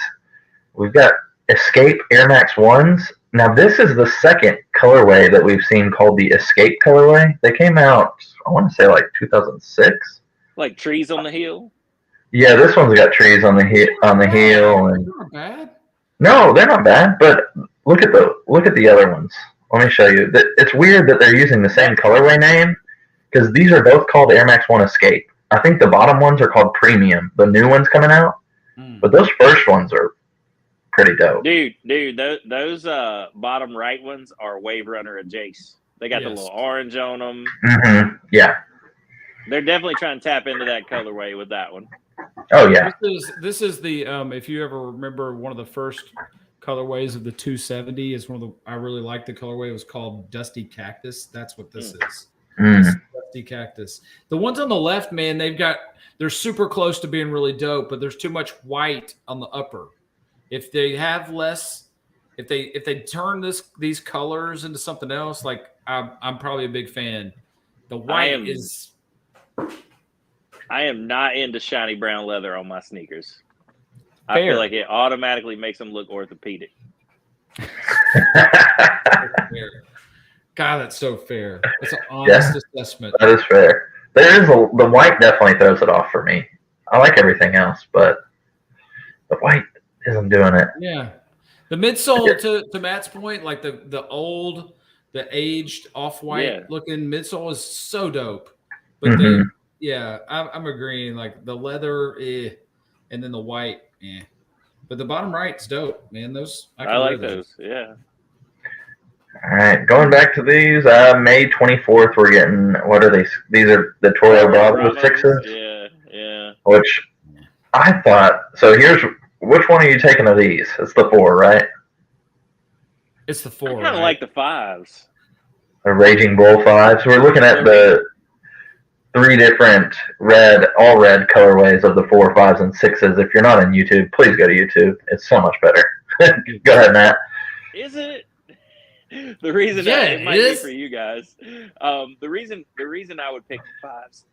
We've got Escape Air Max 1s. Now, this is the second colorway that we've seen called the Escape colorway. They came out, I want to say, 2006. Like trees on the heel? Yeah, this one's got trees on the heel. And not bad. No, they're not bad. But look at the other ones. Let me show you. It's weird that they're using the same colorway name because these are both called Air Max 1 Escape. I think the bottom ones are called Premium. The new ones coming out, but those first ones are pretty dope. Dude, those bottom right ones are Wave Runner and Jace. They got the little orange on them. Mm-hmm. Yeah. They're definitely trying to tap into that colorway with that one. Oh yeah. This is the if you ever remember one of the first colorways of the 270 is one of the I really like the colorway. It was called Dusty Cactus. That's what this is. Dusty Cactus. The ones on the left, man, they're super close to being really dope, but there's too much white on the upper. If they have less, if they turn these colors into something else, like I'm probably a big fan. The white is. I am not into shiny brown leather on my sneakers. Fair. I feel like it automatically makes them look orthopedic. God, that's so fair. It's an honest assessment. That is fair. The white definitely throws it off for me. I like everything else, but the white isn't doing it. Yeah. The midsole, to Matt's point, like the aged off-white looking midsole is so dope. But I'm agreeing. Like the leather, and then the white, But the bottom right's dope, man. I like those. Yeah. All right, going back to these, May 24th, we're getting, what are these? These are the Toro Bravo 6s? Yeah. Which I thought, so which one are you taking of these? It's the 4, right? It's the 4. I kind of like the 5s. The Raging Bull 5s. We're looking at the 3 different all red colorways of the 4, 5s, and 6s. If you're not on YouTube, please go to YouTube. It's so much better. Go ahead, Matt. Is it? The reason it might be for you guys. The reason I would pick 5s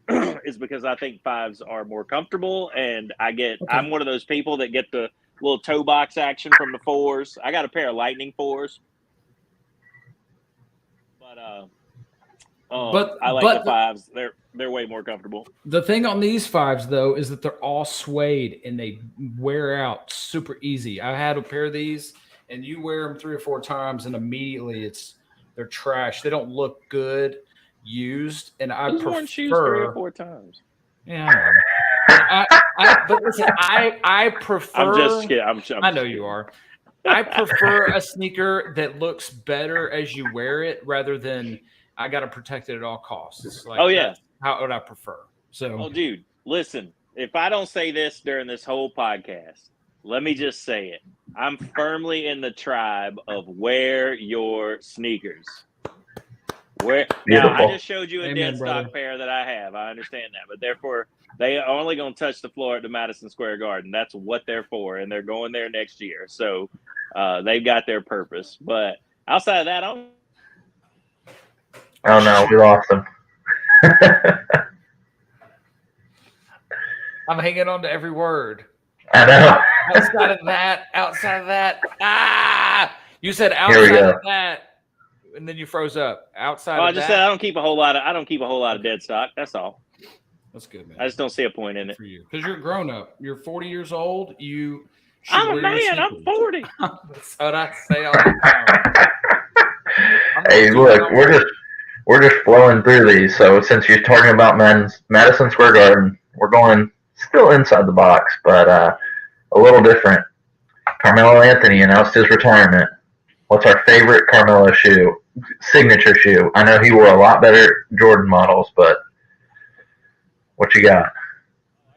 is because I think 5s are more comfortable, and I'm one of those people that get the little toe box action from the 4s. I got a pair of Lightning 4s, but I like the 5s. They're way more comfortable. The thing on these 5s though is that they're all suede and they wear out super easy. I had a pair of these. And you wear them 3 or 4 times, and immediately they're trash. They don't look good used, and I prefer worn shoes 3 or 4 times. Yeah, but listen, I prefer. I'm just kidding. I know you are. I prefer a sneaker that looks better as you wear it, rather than I got to protect it at all costs. It's like, that's what I prefer. So, dude, listen. If I don't say this during this whole podcast, let me just say it. I'm firmly in the tribe of wear your sneakers. Now, I just showed you a dead stock pair that I have. I understand that. But therefore, they are only going to touch the floor at the Madison Square Garden. That's what they're for. And they're going there next year. So they've got their purpose. But outside of that, oh, no. We lost them. I'm hanging on to every word. I know. Outside of that. You said outside of that, and then you froze up. I just said I don't keep a whole lot of dead stock. That's all. That's good, man. I just don't see a point in it for you because you're grown up. You're 40 years old. I'm a man. I'm 40. That's what I say all the time. Hey, look, we're just flowing through these. So since you're talking about Madison Square Garden, we're going still inside the box, but a little different. Carmelo Anthony announced his retirement. What's our favorite Carmelo shoe? Signature shoe. I know he wore a lot better Jordan models, but what you got? I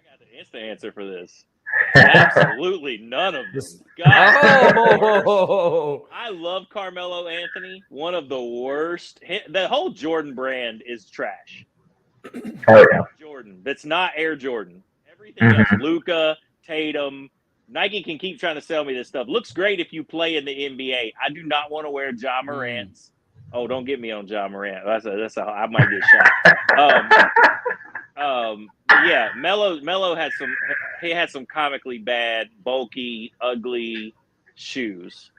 got the instant answer for this. Absolutely none of them. I love Carmelo Anthony. One of the worst. The whole Jordan brand is trash. Oh, yeah. Jordan. That's not Air Jordan. Everything else, Luka, Tatum, Nike can keep trying to sell me this stuff. Looks great if you play in the NBA. I do not want to wear Ja Morant's. Oh, don't get me on Ja Morant. I might get shot. Yeah, Melo had some comically bad, bulky, ugly shoes.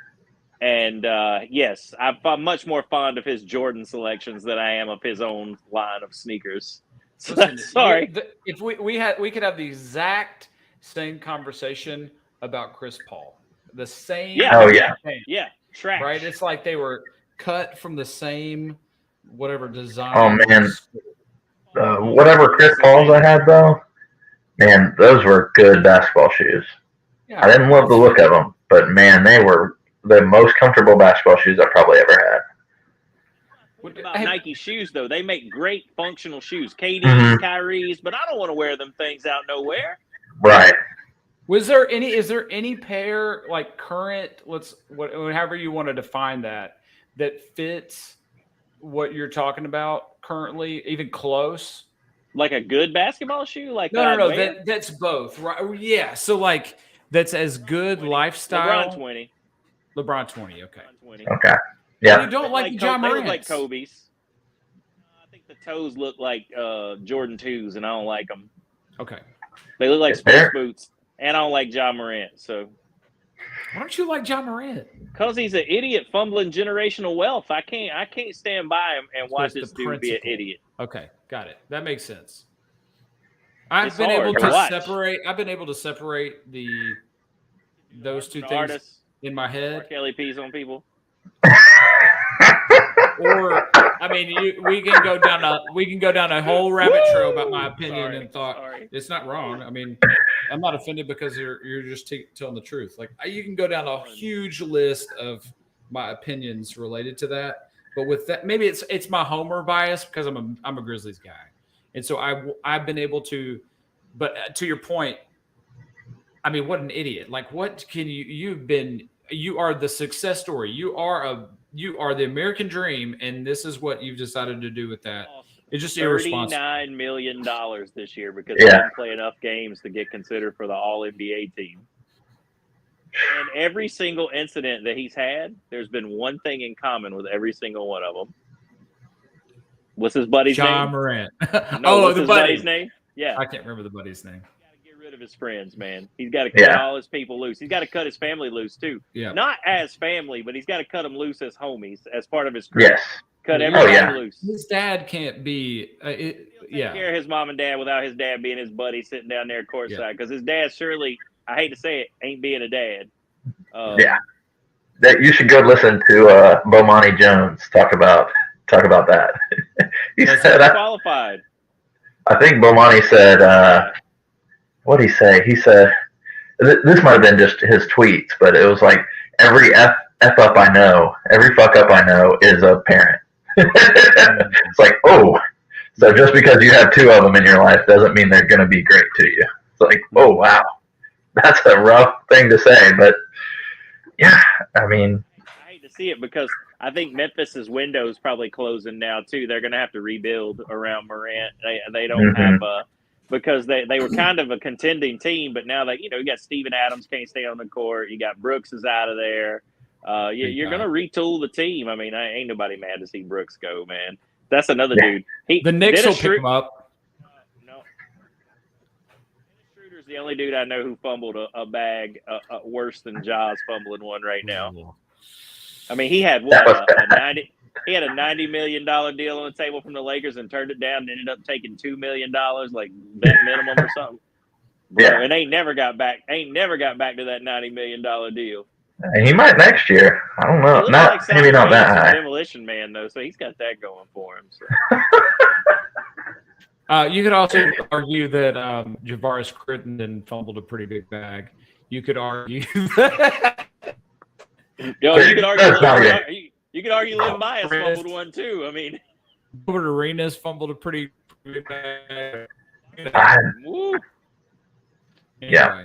And yes, I'm much more fond of his Jordan selections than I am of his own line of sneakers. So, listen, sorry. If we could have the exact same conversation about Chris Paul. the same. Yeah. Oh, yeah. thing, Yeah. Trash. right. It's like they were cut from the same whatever design. Oh, man. Whatever Chris Paul's I had, though, man, those were good basketball shoes. Yeah, I didn't love the look of them, but, man, they were the most comfortable basketball shoes I probably ever had. What about Nike shoes, though? They make great functional shoes. KD's, Kyrie's, but I don't want to wear them things out nowhere. Right. Is there any pair like current, however you want to define that fits what you're talking about currently, even close? Like a good basketball shoe? Like no. That's both, right? Yeah. So like that's as good 20. lifestyle. LeBron 20. Okay. LeBron 20. Okay. Yeah. You don't like John Morant? They look like Kobe's. I think the toes look like Jordan 2s, and I don't like them. Okay. They look like sports boots, and I don't like John Morant. So why don't you like John Morant? Because he's an idiot fumbling generational wealth. I can't stand by him and watch this dude be an idiot. Okay, got it. That makes sense. I've been able to separate those two things in my head. Kelly pees on people. Or I mean, we can go down a whole rabbit trail about my opinion and thought. It's not wrong. I mean, I'm not offended because you're just telling the truth. Like you can go down a huge list of my opinions related to that. But with that, maybe it's my homer bias because I'm a Grizzlies guy, and so I've been able to. But to your point, I mean, what an idiot! Like, what can you are the success story. You are the American dream, and this is what you've decided to do with that. It's just irresponsible. $39 million this year because he didn't play enough games to get considered for the All-NBA team. And every single incident that he's had, there's been one thing in common with every single one of them. What's his buddy's name? John Morant. What's his buddy's name? Yeah. I can't remember the buddy's name. Of his friends, man. He's got to cut all his people loose. He's got to cut his family loose too. Yeah. Not as family, but he's got to cut them loose as homies, as part of his crew. Yes. Cut everybody loose. His dad can't be. Take care of his mom and dad without his dad being his buddy sitting down there courtside. Because his dad surely, I hate to say it, ain't being a dad. That you should go listen to Bomani Jones talk about that. He said qualified. I think Bomani said. What did he say? He said, this might have been just his tweets, but it was like, every F up I know, every fuck up I know is a parent. It's like, oh, so just because you have two of them in your life doesn't mean they're going to be great to you. It's like, oh, wow. That's a rough thing to say, but yeah, I mean. I hate to see it because I think Memphis's window is probably closing now, too. They're going to have to rebuild around Morant. They don't have because they were kind of a contending team, but now you got Steven Adams can't stay on the court. You got Brooks is out of there. You're going to retool the team. I mean, ain't nobody mad to see Brooks go, man. That's another dude. The Knicks will pick him up. No. Dennis Schroeder's the only dude I know who fumbled a bag worse than Ja's fumbling one right now. I mean, he had He had a $90 million deal on the table from the Lakers and turned it down and ended up taking $2 million, like bet minimum or something. Bro, and ain't never got back to that $90 million deal. He might next year. I don't know. Maybe not that high. Demolition Man though, so he's got that going for him. So. You could also argue that Javaris Crittenton fumbled a pretty big bag. You could argue that. You could argue Lynn Bias fumbled one too. I mean, Robert Arenas fumbled a pretty big bag. Yeah.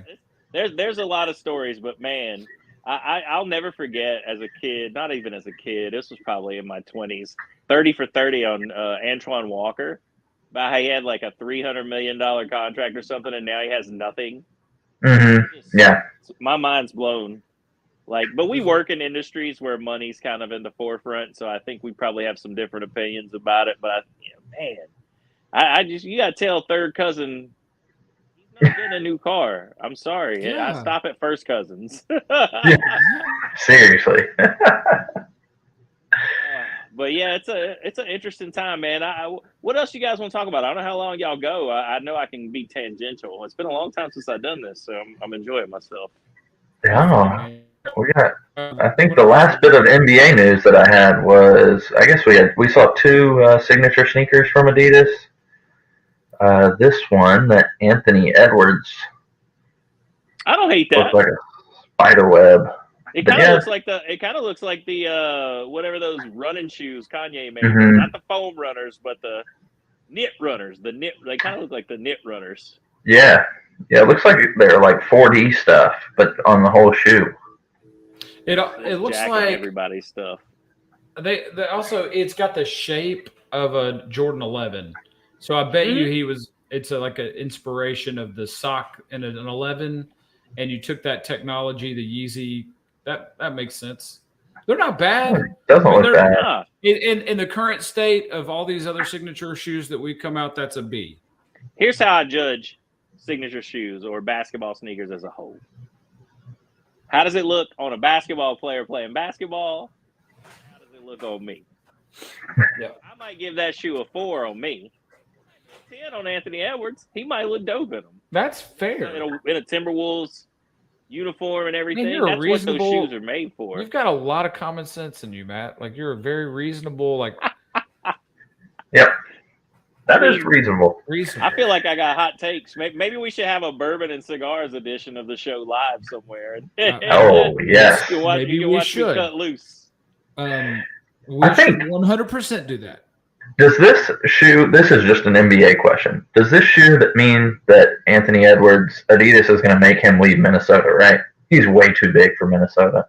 There's a lot of stories, but man, I'll never forget as a kid, not even as a kid, this was probably in my 20s, 30 for 30 on Antoine Walker. But he had like a $300 million contract or something, and now he has nothing. Mm-hmm. Yeah. My mind's blown. But we work in industries where money's kind of in the forefront, so I think we probably have some different opinions about it. But you got to tell third cousin he's not getting a new car. I'm sorry, I stop at first cousins. Seriously. But yeah, it's an interesting time, man. What else you guys want to talk about? I don't know how long y'all go. I know I can be tangential. It's been a long time since I've done this, so I'm enjoying myself. Yeah. We got. I think the last bit of NBA news that I had was, I guess we saw two signature sneakers from Adidas. This one, that Anthony Edwards, I don't hate that. looks like a spider web. It kind of looks like the whatever those running shoes Kanye made. Mhm. Not the foam runners, but the knit runners. They kind of look like the knit runners. Yeah, it looks like they're like 4D stuff, but on the whole shoe. It looks Jacking like everybody's stuff. they also it's got the shape of a Jordan 11. So I bet you it's like an inspiration of the sock in an 11, and you took that technology, the Yeezy. That makes sense. They're not bad. Doesn't look bad. In the current state of all these other signature shoes that we come out, that's a B. Here's how I judge signature shoes or basketball sneakers as a whole. How does it look on a basketball player playing basketball? How does it look on me? Yeah. I might give that shoe a 4 on me. 10 on Anthony Edwards. He might look dope in them. That's fair. In a Timberwolves uniform and everything. Man, that's what those shoes are made for. You've got a lot of common sense in you, Matt. Like, you're a very reasonable, like. Yep. That is reasonable. I feel like I got hot takes. Maybe we should have a bourbon and cigars edition of the show live somewhere. Oh, yes. Maybe we should. Cut loose. We should 100% do that. Does this shoe, this is just an NBA question, does this shoe mean that Anthony Edwards, Adidas is going to make him leave Minnesota, right? He's way too big for Minnesota.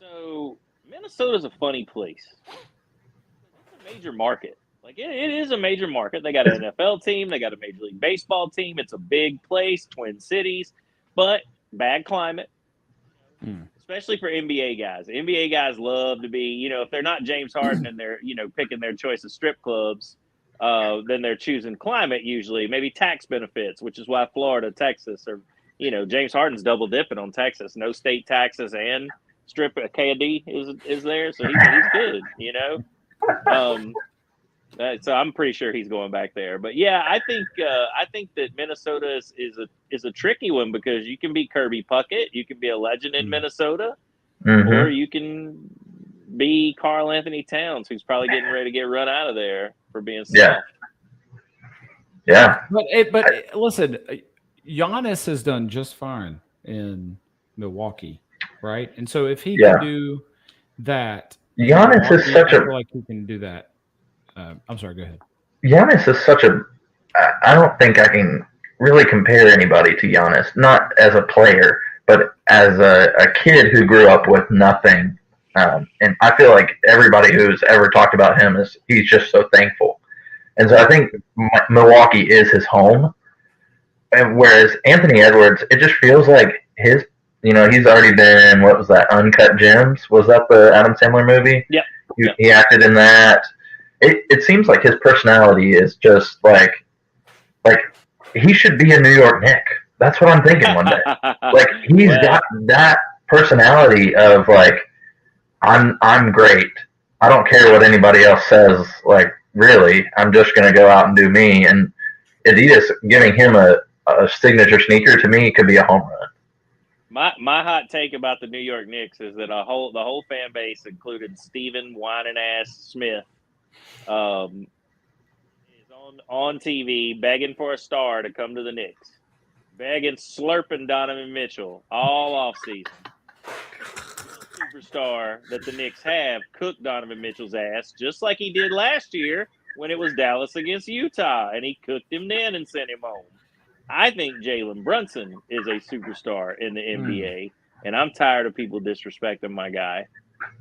So, Minnesota's a funny place. It's a major market. Like, it is a major market. They got an NFL team. They got a Major League Baseball team. It's a big place, Twin Cities, but bad climate. Especially for NBA guys. NBA guys love to be, if they're not James Harden and they're, picking their choice of strip clubs, then they're choosing climate usually, maybe tax benefits, which is why Florida, Texas, or, James Harden's double dipping on Texas. No state taxes and strip KD is there. So he's good, so I'm pretty sure he's going back there. But yeah, I think that Minnesota is a tricky one because you can be Kirby Puckett, you can be a legend in Minnesota, or you can be Karl Anthony Towns, who's probably getting ready to get run out of there for being soft. Yeah. But listen, Giannis has done just fine in Milwaukee, right? And so if he can do that, Giannis is such I feel like he can do that. I'm sorry, go ahead. Giannis is I don't think I can really compare anybody to Giannis, not as a player, but as a kid who grew up with nothing. And I feel like everybody who's ever talked about him he's just so thankful. And so I think Milwaukee is his home. And whereas Anthony Edwards, it just feels like he's already been, what was that, Uncut Gems? Was that the Adam Sandler movie? Yeah. He acted in that. It seems like his personality is just like he should be a New York Knick. That's what I'm thinking one day. Like he's got that personality of like I'm great. I don't care what anybody else says. Like really, I'm just gonna go out and do me. And Adidas giving him a signature sneaker to me could be a home run. My hot take about the New York Knicks is that the whole fan base, included Steven whining ass Smith, is on TV begging for a star to come to the Knicks, begging, slurping Donovan Mitchell all off season. Superstar that the Knicks have cooked Donovan Mitchell's ass just like he did last year when it was Dallas against Utah, and he cooked him then and sent him home. I think Jalen Brunson is a superstar in the NBA, and I'm tired of people disrespecting my guy.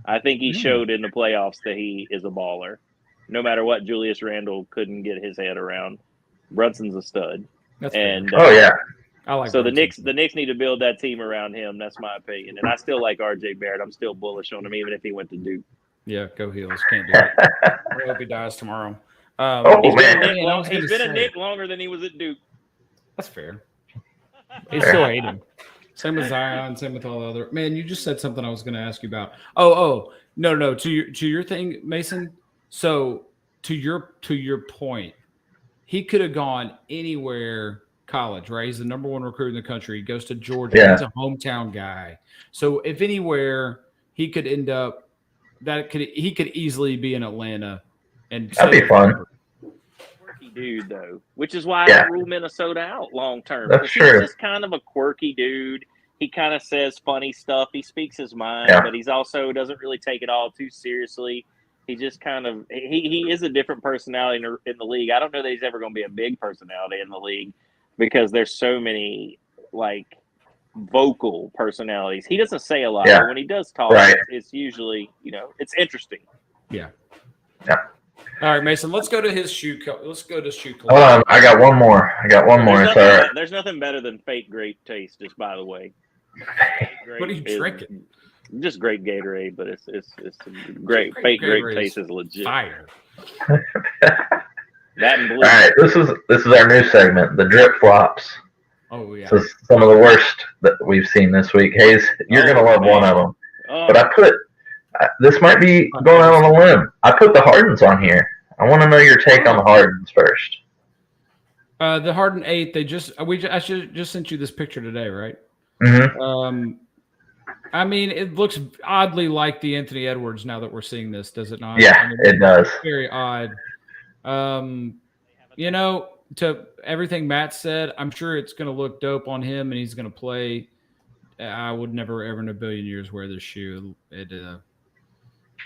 I think he showed in the playoffs that he is a baller. No matter what Julius Randle couldn't get his head around, Brunson's a stud. That's and I like so Brunson. the Knicks need to build that team around him. That's my opinion, and I still like RJ Barrett. I'm still bullish on him, even if he went to Duke. Yeah, go Heels. Can't do it. I hope he dies tomorrow. He's been a Knick longer than he was at Duke. That's fair. He still hate him. Same with Zion. Same with all the other. Man, you just said something I was going to ask you about. No. To your thing, Mason. So to your point, he could have gone anywhere college, right? He's the number 1 recruit in the country. He goes to Georgia. Yeah. He's a hometown guy. So if anywhere he could end up, he could easily be in Atlanta. And that'd be fun. Quirky dude, though, which is why I don't rule Minnesota out long term. That's true. He's just kind of a quirky dude. He kind of says funny stuff. He speaks his mind, but he's also doesn't really take it all too seriously. He just kind of he is a different personality in the league. I don't know that he's ever going to be a big personality in the league because there's so many like vocal personalities. He doesn't say a lot, but when he does talk, it's usually it's interesting. Yeah. All right, Mason. Let's go to his shoe. Let's go to shoe collection. Hold on, I got one more. There's nothing better than fake grape taste. Just by the way. What are you drinking? Just great Gatorade, but it's great. Fake grape taste is legit. Fire. That and blue. All right, this is our new segment, the drip flops. Oh yeah. This is some of the worst that we've seen this week. Hayes, you're gonna love one of them. But I put this might be going out on a limb. I put the Hardens on here. I want to know your take on the Hardens first. The Harden 8. I should just sent you this picture today, right? Mm-hmm. I mean, it looks oddly like the Anthony Edwards now that we're seeing this, does it not? Yeah, it does. Very odd. To everything Matt said, I'm sure it's going to look dope on him, and he's going to play. I would never, ever in a billion years wear this shoe. It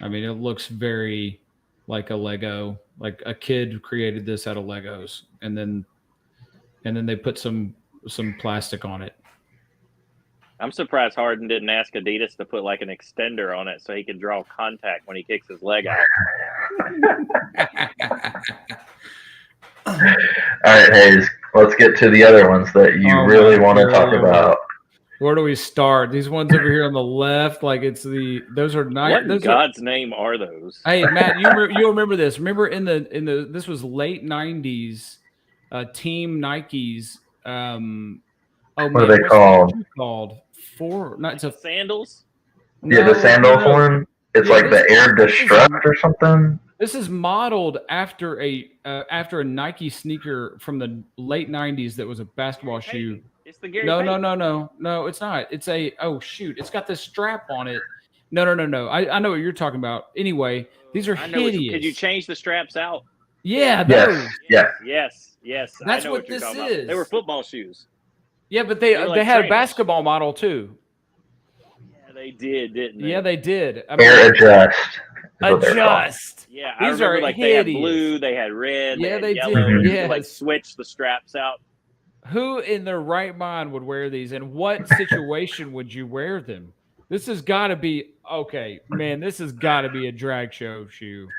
looks very like a Lego, like a kid created this out of Legos, and then they put some plastic on it. I'm surprised Harden didn't ask Adidas to put like an extender on it so he could draw contact when he kicks his leg out. All right, Hayes, let's get to the other ones that you really want to talk about. Where do we start? These ones over here on the left, like those are nice. What in God's name are those? Hey, Matt, you remember this? Remember in the this was late '90s, Team Nikes. What are they called? Sandals. Yeah, the sandals one. It's like the Air Destruct or something. This is modeled after a Nike sneaker from the late '90s that was a basketball shoe. It's the Gary. No, it's not. It's it's got this strap on it. No. I know what you're talking about. Anyway, these are hideous. Could you change the straps out? Yeah, those. Yes. That's I know what you're this talking is. About. They were football shoes. Yeah, but they had a basketball model too. Yeah, they did, didn't they? Yeah, they did. Air Adjust. Yeah, these I remember are like hideous. They had blue, they had red, yeah, they had did. yellow. Yes. Like switch the straps out. Who in their right mind would wear these? And what situation would you wear them? This has got to be This has got to be a drag show shoe.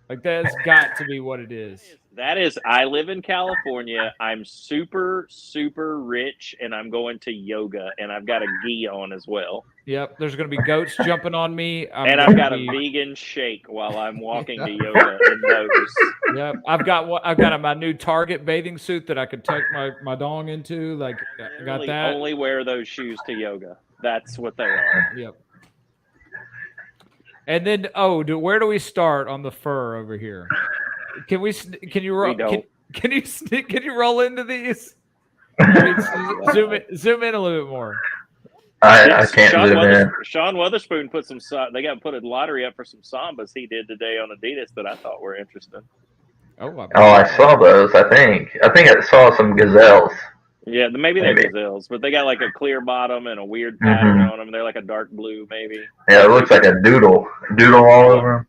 Like that's got to be what it is. That is. I live in California. I'm super, super rich, and I'm going to yoga, and I've got a gi on as well. Yep, there's going to be goats jumping on me. And I've got a vegan shake while I'm walking to yoga in those. Yep, I've got my new Target bathing suit that I could tuck my dong into. Like, I got that. Only wear those shoes to yoga. That's what they are. Yep. And then, where do we start on the fur over here? Can you roll into these? Zoom in a little bit more. I can't zoom in. Sean Weatherspoon they put a lottery up for some Sambas he did today on Adidas that I thought were interesting. I saw those. I think I saw some gazelles. Yeah, maybe they're gazelles, but they got like a clear bottom and a weird pattern on them. They're like a dark blue, maybe. Yeah, it looks like a doodle all over them.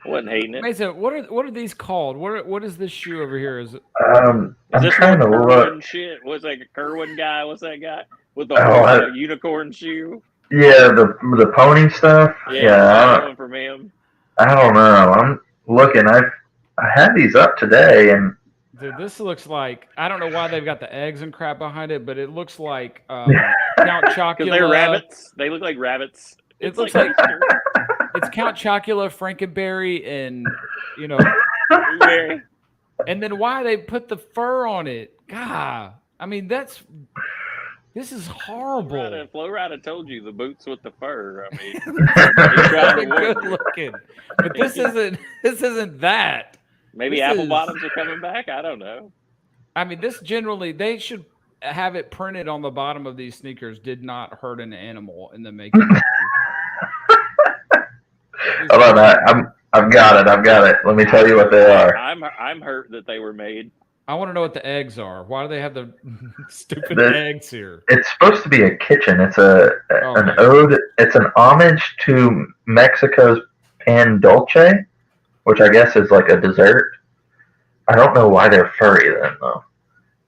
I wasn't hating it. Mason, what are these called? What is this shoe over here? Is it? I'm trying to look. Shit, what's that Kerwin guy? What's that guy with the unicorn shoe? Yeah, the pony stuff. Yeah, from him. I don't know. I'm looking. I had these up today, and dude, this looks like I don't know why they've got the eggs and crap behind it, but it looks like Count Chocula. Because they're rabbits. They look like rabbits. It looks like it's Count Chocula, Frankenberry, and and then why they put the fur on it? God, I mean this is horrible. Flo Rida told you the boots with the fur. I mean, they're good looking, but this isn't that. Maybe apple bottoms are coming back. I don't know. I mean, this generally they should. have it printed on the bottom of these sneakers did not hurt an animal in the making. Hold on, I've got it. Let me tell you what they are. I'm hurt that they were made. I want to know what the eggs are. Why do they have the stupid eggs here? It's supposed to be a kitchen. It's an ode. It's an homage to Mexico's pan dulce, which I guess is like a dessert. I don't know why they're furry then, though.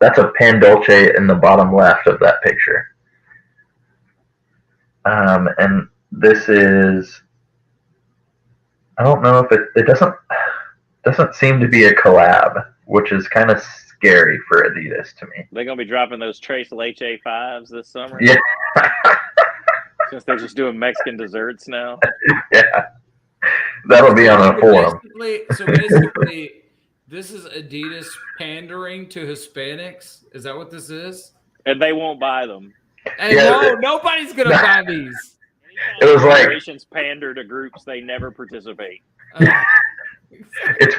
That's a pan dulce in the bottom left of that picture. And this is. I don't know if it doesn't seem to be a collab, which is kind of scary for Adidas to me. They're gonna be dropping those Trace Leche favs this summer. Yeah. Since they're just doing Mexican desserts now. Yeah. That'll be on a forum. So basically, this is Adidas pandering to Hispanics. Is that what this is? And they won't buy them. Hey, no, nobody's gonna buy these. It was like corporations pander to groups they never participate. It's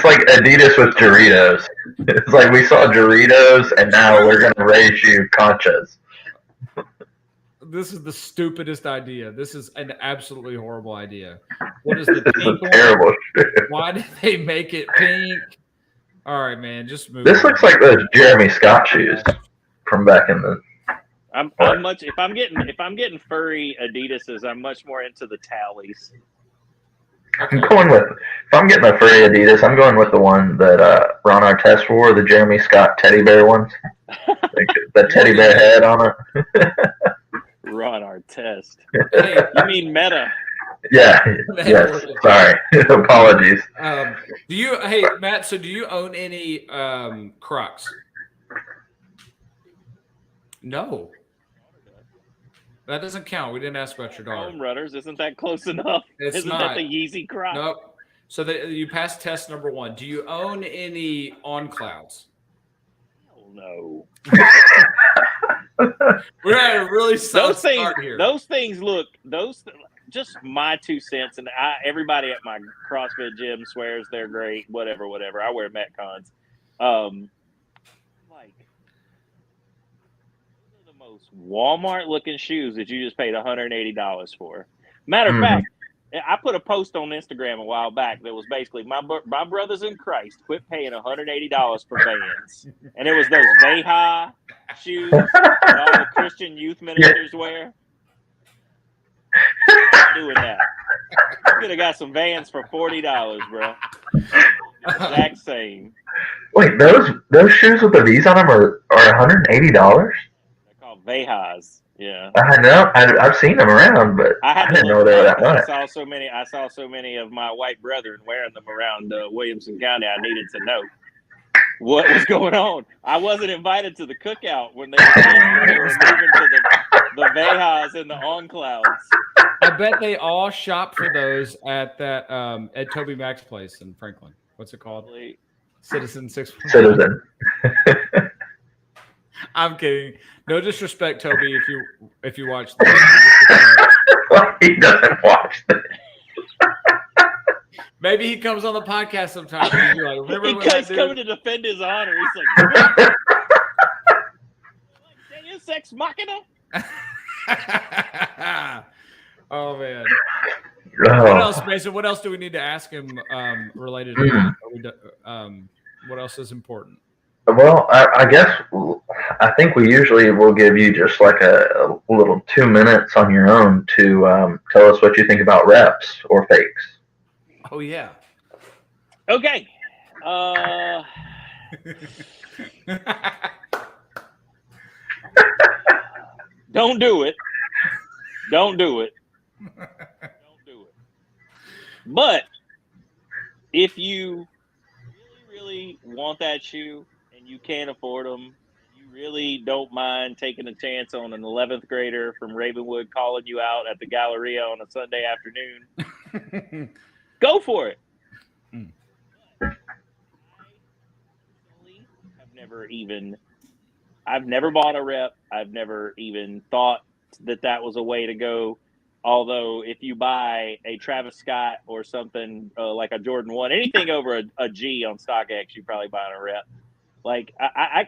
like Adidas with Doritos. It's like we saw Doritos, and now we're gonna raise you conchas. This is the stupidest idea. This is an absolutely horrible idea. What is the pink one? Terrible shit. Why did they make it pink? All right, man, just move. This looks like those Jeremy Scott shoes from back in the. I'm much if I'm getting furry Adidas's, I'm much more into the tallies. I'm going with if I'm getting a furry Adidas, I'm going with the one that Ron Artest wore, the Jeremy Scott teddy bear ones. The teddy bear head on it. Ron Artest. Hey, you mean Meta? Yeah. Yes. Sorry. Apologies. Hey Matt? So do you own any Crocs? No. That doesn't count. We didn't ask about your daughter. Home runners, isn't that close enough? Isn't that the Yeezy Croc? Nope. So you passed test number 1. Do you own any On Clouds? Oh no. We're at a really soft start here. Those things look just my 2 cents, and everybody at my CrossFit gym swears they're great. Whatever. I wear Metcons. Most Walmart looking shoes that you just paid $180 for. Matter of fact, I put a post on Instagram a while back that was basically my brothers in Christ quit paying $180 for Vans, and it was those Veja shoes that all the Christian youth ministers wear. Doing that, you could have got some Vans for $40, bro. Exact same. Wait, those shoes with the V's on them are $180? Vejas, yeah. I know. I've seen them around, but I didn't know they were that much. I saw so many of my white brethren wearing them around Williamson County. I needed to know what was going on. I wasn't invited to the cookout when they were moving to the Vejas and the On Clouds. I bet they all shop for those at that at Toby Mac's place in Franklin. What's it called? Citizen 6. Citizen. I'm kidding. No disrespect, Toby, if you watch this. He doesn't watch this. Maybe he comes on the podcast sometime. And you're like, he's coming to defend his honor. He's like, Deus Ex Machina? Oh, man. What else, Mason? What else do we need to ask him related to that? What else is important? Well, I guess I think we usually will give you just like a little 2 minutes on your own to tell us what you think about reps or fakes. Oh, yeah. Okay. Don't do it. Don't do it. Don't do it. But if you really want that shoe, you can't afford them, you really don't mind taking a chance on an 11th grader from Ravenwood calling you out at the Galleria on a Sunday afternoon, go for it. I've never bought a rep. I've never even thought that was a way to go. Although if you buy a Travis Scott or something like a Jordan 1, anything over a G on StockX, you're probably buying a rep. Like,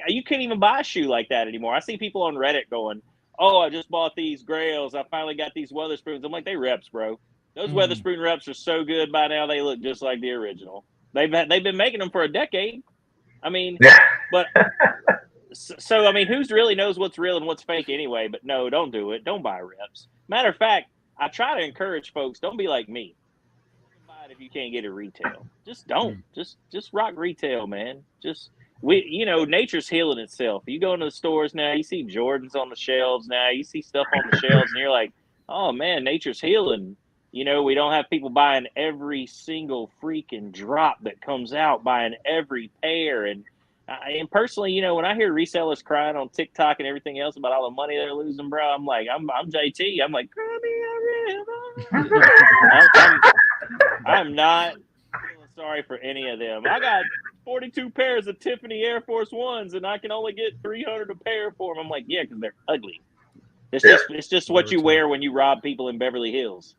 you can't even buy a shoe like that anymore. I see people on Reddit going, "Oh, I just bought these Grails. I finally got these Weatherspoons." I'm like, they reps, bro. Those Weatherspoon reps are so good by now. They look just like the original. They've been making them for a decade. I mean, but so I mean, who's really knows what's real and what's fake anyway? But no, don't do it. Don't buy reps. Matter of fact, I try to encourage folks. Don't be like me. Buy it if you can't get it retail. Just don't. Just rock retail, man. Nature's healing itself. You go into the stores now, you see Jordans on the shelves now, you see stuff on the shelves, and you're like, oh man, nature's healing. We don't have people buying every single freaking drop that comes out, buying every pair. And personally, when I hear resellers crying on TikTok and everything else about all the money they're losing, bro, I'm like, I'm JT. I'm like, cry me a river. I'm not feeling sorry for any of them. I got 42 pairs of Tiffany Air Force Ones, and I can only get 300 a pair for them. I'm like, yeah, because they're ugly. It's just what you wear when you rob people in Beverly Hills.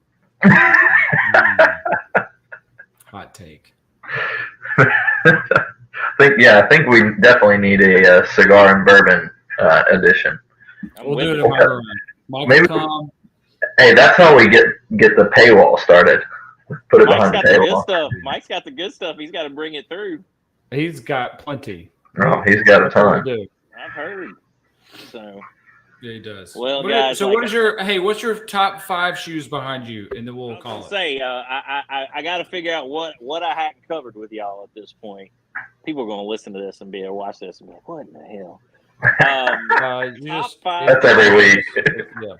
Hot take. I think we definitely need a cigar and bourbon edition. We'll do it in my room. Maybe. Hey, that's how we get the paywall started. Put it behind the paywall. Mike's got the good stuff. He's got to bring it through. He's got plenty. Oh, he's got a ton. I've heard. So. Yeah, he does. Well, guys. So, what's your top 5 shoes behind you, and then we'll call it. I got to figure out what I hadn't covered with y'all at this point. People are going to listen to this and watch this and be like, "What in the hell?" Top 5. That's every week. Yeah.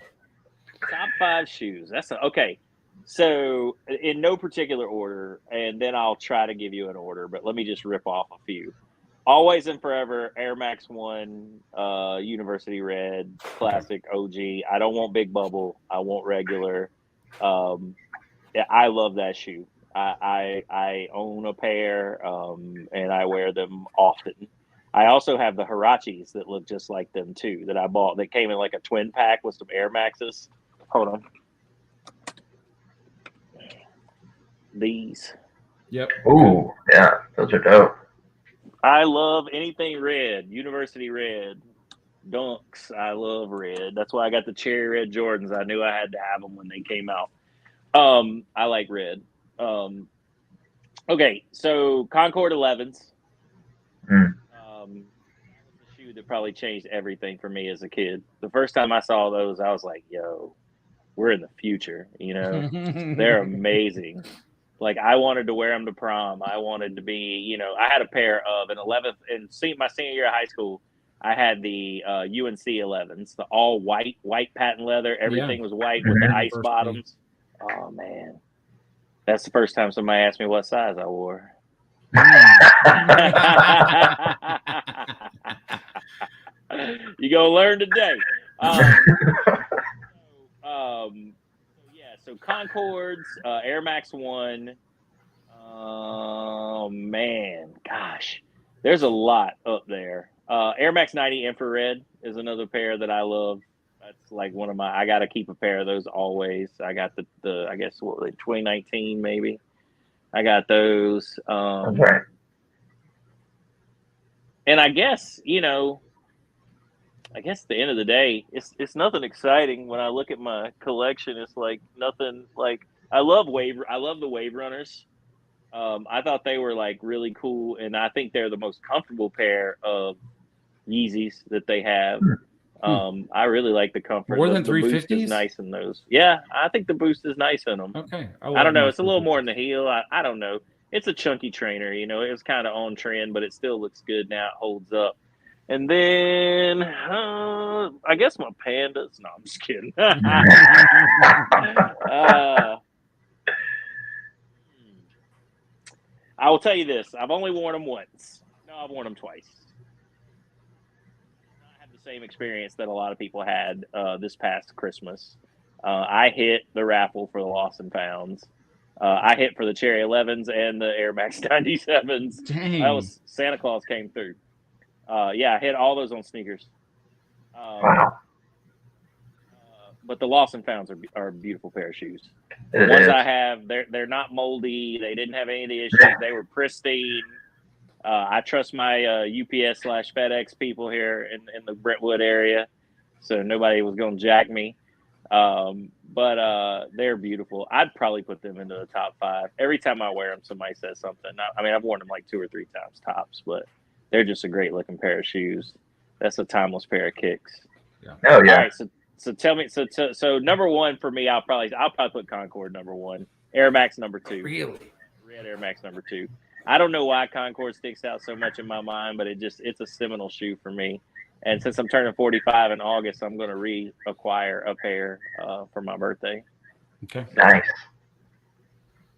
Top 5 shoes. Okay. So, in no particular order, and then I'll try to give you an order, but let me just rip off a few. Always and forever, Air Max 1, University Red, classic OG. I don't want Big Bubble. I want regular. I love that shoe. I own a pair, and I wear them often. I also have the Hirachis that look just like them, too, that I bought. That came in like a twin pack with some Air Maxes. Hold on. These. Yep. Ooh, yeah, those are dope. I love anything red. University Red, Dunks. I love red. That's why I got the cherry red Jordans. I knew I had to have them when they came out. I like red. Okay, so Concord 11s. The shoe that probably changed everything for me as a kid. The first time I saw those, I was like, "Yo, we're in the future." They're amazing. Like, I wanted to wear them to prom. I wanted to be, I had a pair of an 11th and my senior year of high school. I had the UNC 11s, the all white patent leather. Everything was white with the ice bottoms. Oh man, that's the first time somebody asked me what size I wore. You gonna learn today. So Concords, Air Max 1. Oh, man. Gosh. There's a lot up there. Air Max 90 Infrared is another pair that I love. That's like one of my – I got to keep a pair of those always. I got the I guess, 2019 maybe. I got those. Okay. And I guess, at the end of the day, it's nothing exciting. When I look at my collection, it's like nothing. Like, I love the Wave Runners. I thought they were like really cool, and I think they're the most comfortable pair of Yeezys that they have. I really like the comfort. More than 350s? The boost is nice in those. Yeah, I think the boost is nice in them. Okay. I don't know. It's a little more in the heel. I don't know. It's a chunky trainer. It was kind of on trend, but it still looks good now. It holds up. And then, I guess my Pandas. No, I'm just kidding. I will tell you this. I've only worn them once. No, I've worn them twice. I had the same experience that a lot of people had this past Christmas. I hit the raffle for the Lost and Founds. I hit for the Cherry 11s and the Air Max 97s. Dang. Santa Claus came through. I hit all those on sneakers. Wow. But the Lost and Founds are a beautiful pair of shoes. The ones I have, they're not moldy. They didn't have any of the issues. They were pristine. I trust my UPS/FedEx people here in the Brentwood area, so nobody was going to jack me. But they're beautiful. I'd probably put them into the top 5. Every time I wear them, somebody says something. I mean, I've worn them like 2 or 3 times tops, but they're just a great looking pair of shoes. That's a timeless pair of kicks. Yeah. Oh yeah. All right, so tell me. So number 1 for me, I'll probably put Concord number 1, Air Max number 2. Really? Red Air Max number 2. I don't know why Concord sticks out so much in my mind, but it's a seminal shoe for me. And since I'm turning 45 in August, I'm going to reacquire a pair for my birthday. Okay. Nice.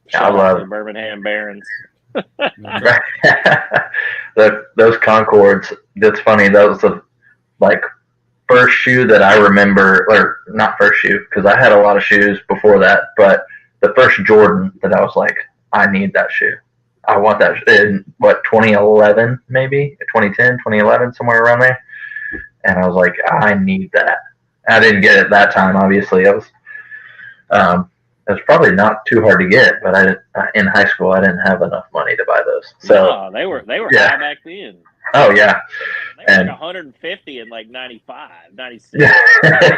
Shout out to the Birmingham Barons. Those Concords, that's funny. That was the first shoe that I remember, or not first shoe, because I had a lot of shoes before that, but the first Jordan that I was like, I need that shoe. I want that in 2011, maybe 2010, 2011, somewhere around there. And I was like, I need that. I didn't get it that time, obviously. It was probably not too hard to get, but in high school I didn't have enough money to buy those. So no, they were high back then. Oh yeah, they were like 150 in like 95, 96.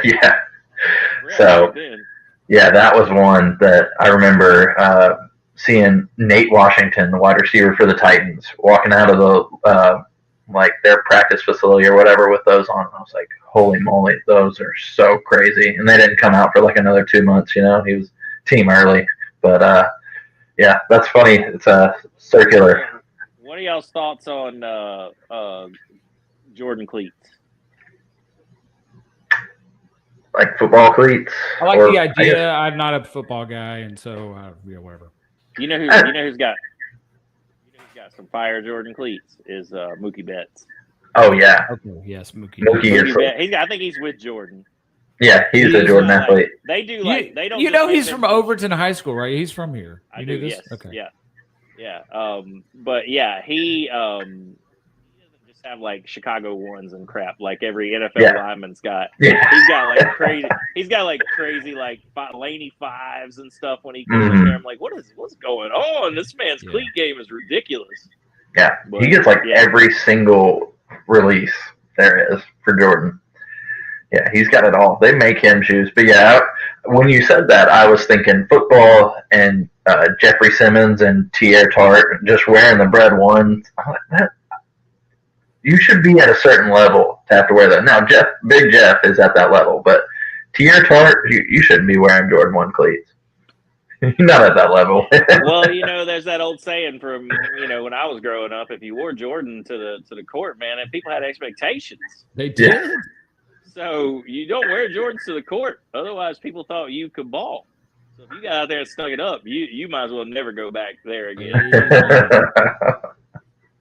Yeah. So yeah, that was one that I remember seeing Nate Washington, the wide receiver for the Titans, walking out of the their practice facility or whatever with those on. I was like, holy moly, those are so crazy. And they didn't come out for like another 2 months, He was team early. But yeah, that's funny. It's circular. What are y'all's thoughts on Jordan cleats? Like football cleats? I like the idea. I'm not a football guy, and so whatever. You know who's got some fire Jordan cleats is Mookie Betts. Oh yeah. Okay. Yes, Mookie. I think he's with Jordan. Yeah, he's a Jordan athlete. They do they don't. He's from Overton High School, right? He's from here. I do. Yes. Okay. Yeah. But yeah, he doesn't just have like Chicago ones and crap like every NFL lineman's got. Yeah. He's got like crazy like Laney fives and stuff when he comes in there. I'm like, what's going on? This man's cleat game is ridiculous. Yeah, but he gets every single release there is for Jordan. Yeah, he's got it all. They make him shoes. But yeah, when you said that, I was thinking football and Jeffrey Simmons and Tierre Tart just wearing the bread ones. I'm like, that, you should be at a certain level to have to wear that. Now, Big Jeff is at that level, but Tierre Tart, you shouldn't be wearing Jordan 1 cleats. You're not at that level. Well, there's that old saying from, when I was growing up, if you wore Jordan to the court, man, and people had expectations. They did. Yeah. So you don't wear Jordans to the court. Otherwise, people thought you could ball. So if you got out there and stuck it up, you might as well never go back there again.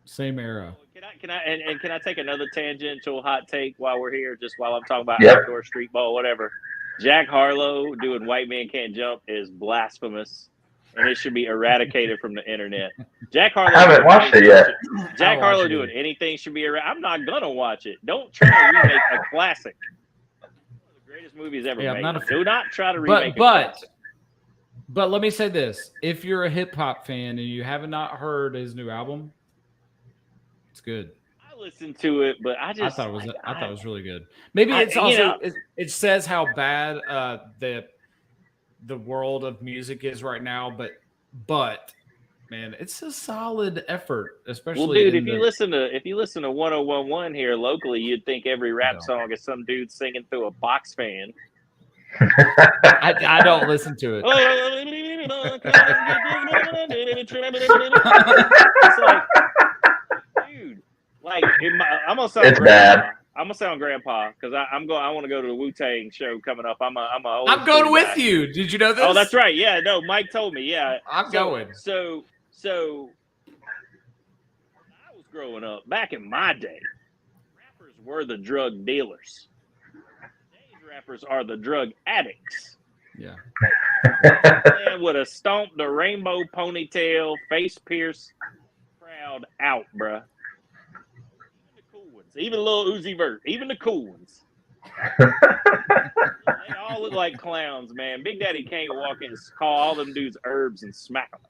Same era. Can I take another tangential hot take while we're here, just while I'm talking about outdoor street ball, whatever? Jack Harlow doing White Man Can't Jump is blasphemous, and it should be eradicated from the internet. Jack Harlow. I haven't watched it yet. Jack Harlow doing anything should be eradicated. I'm not gonna watch it. Don't try to remake a classic. One of the greatest movies ever made. Do not try to remake a classic. But let me say this: if you're a hip hop fan and you have not heard his new album, it's good. I listened to it, but I thought it was really good. Maybe it's also it says how bad the world of music is right now, but man, it's a solid effort, especially. Well, dude, if you listen to 1011 here locally, you'd think every rap song is some dude singing through a box fan. I don't listen to it. It's like, dude, like I'm gonna sound. It's bad. I'm gonna sound grandpa because I want to go to the Wu-Tang show coming up. I'm going with you. Did you know this? Oh, that's right. Yeah, no, Mike told me. Yeah, I'm going. So when I was growing up, back in my day, rappers were the drug dealers. Today's rappers are the drug addicts. Yeah. Man would have stomped the rainbow ponytail, face pierced crowd out, bruh. Even Lil Uzi Vert, even the cool ones. They all look like clowns, man. Big Daddy Kane walk in and call all them dudes herbs and smack them.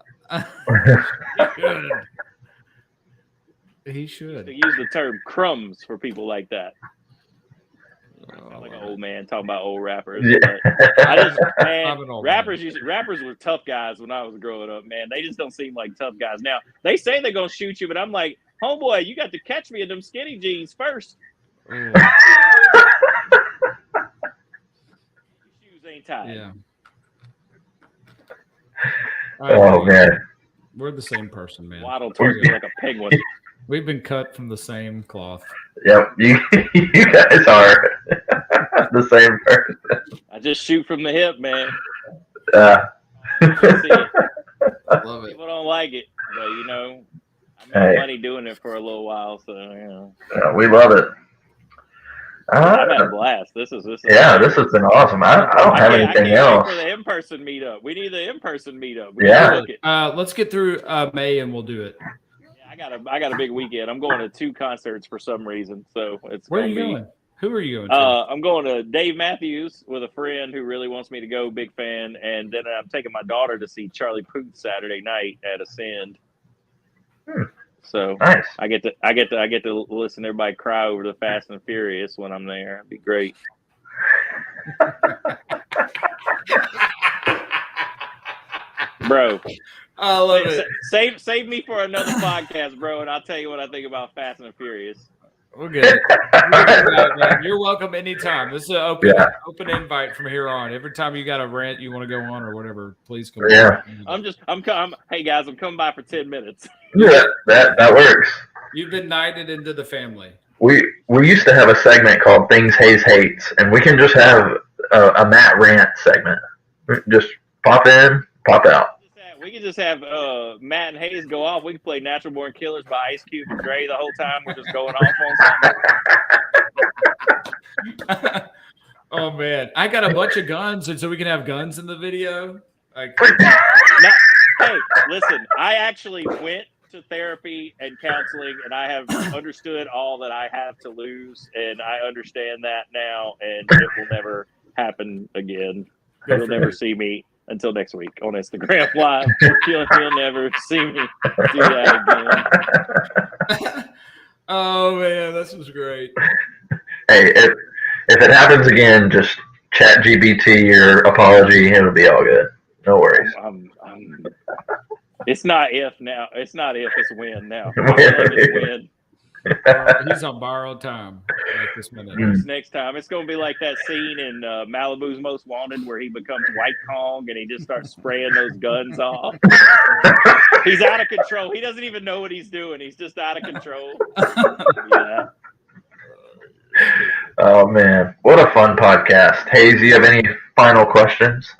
He should. To use the term crumbs for people like that. Sound like an old man talking about old rappers. Yeah. Rappers were tough guys when I was growing up, man. They just don't seem like tough guys. Now, they say they're going to shoot you, but I'm like, homeboy, you got to catch me in them skinny jeans first. Shoes ain't tied. Yeah. Oh, man. We're the same person, man. Waddle towards me like a penguin. We've been cut from the same cloth. Yep, you guys are the same person. I just shoot from the hip, man. Love it. People don't like it, but I made money doing it for a little while, so we love it. I've had a blast. This has been awesome. I don't have anything else. For the in-person meetup, we need the in-person meetup. Let's get through May and we'll do it. I got a big weekend. I'm going to 2 concerts for some reason, so it's. Where are you going? Who are you going to? I'm going to Dave Matthews with a friend who really wants me to go. Big fan, and then I'm taking my daughter to see Charlie Puth Saturday night at Ascend. So nice. I get to listen to everybody cry over the Fast and Furious when I'm there. It'd be great. Bro, I love it. Save me for another podcast, bro, and I'll tell you what I think about Fast and Furious. We're good. Man. You're welcome anytime. This is an open invite from here on. Every time you got a rant you want to go on or whatever, please come. Yeah. Hey guys, I'm coming by for 10 minutes. Yeah, that works. You've been knighted into the family. We used to have a segment called Things Hayes Hates, and we can just have a Matt rant segment. Just pop in, pop out. We could just have Matt and Hayes go off. We could play Natural Born Killers by Ice Cube and Dre the whole time. We're just going off on something. Oh, man. I got a bunch of guns, and so we can have guns in the video. Hey, listen, I actually went to therapy and counseling, and I have understood all that I have to lose, and I understand that now, and it will never happen again. You'll never see me until next week on Instagram Live. You'll never see me do that again. Oh, man, this was great. Hey, if it happens again, just chat GBT your apology. It'll be all good. No worries. It's not if now. It's not if. It's when now. It's when. He's on borrowed time right this minute. Next time, it's going to be like that scene in Malibu's Most Wanted where he becomes White Kong and he just starts spraying those guns off. He's out of control. He doesn't even know what he's doing. He's just out of control. Yeah. Oh, man. What a fun podcast. Hayes, do you have any final questions?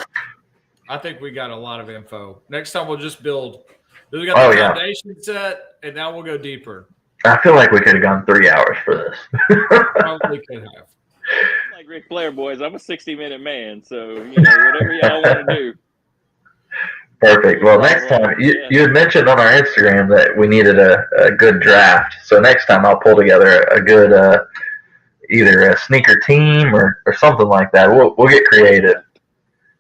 I think we got a lot of info. Next time we'll just build. We got the foundation set, and now we'll go deeper. I feel like we could have gone 3 hours for this. Probably could have. Like Ric Flair, boys. I'm a 60-minute man, so whatever y'all want to do. Perfect. Well, next time you had mentioned on our Instagram that we needed a good draft. So next time I'll pull together a good either a sneaker team or something like that. We'll get creative.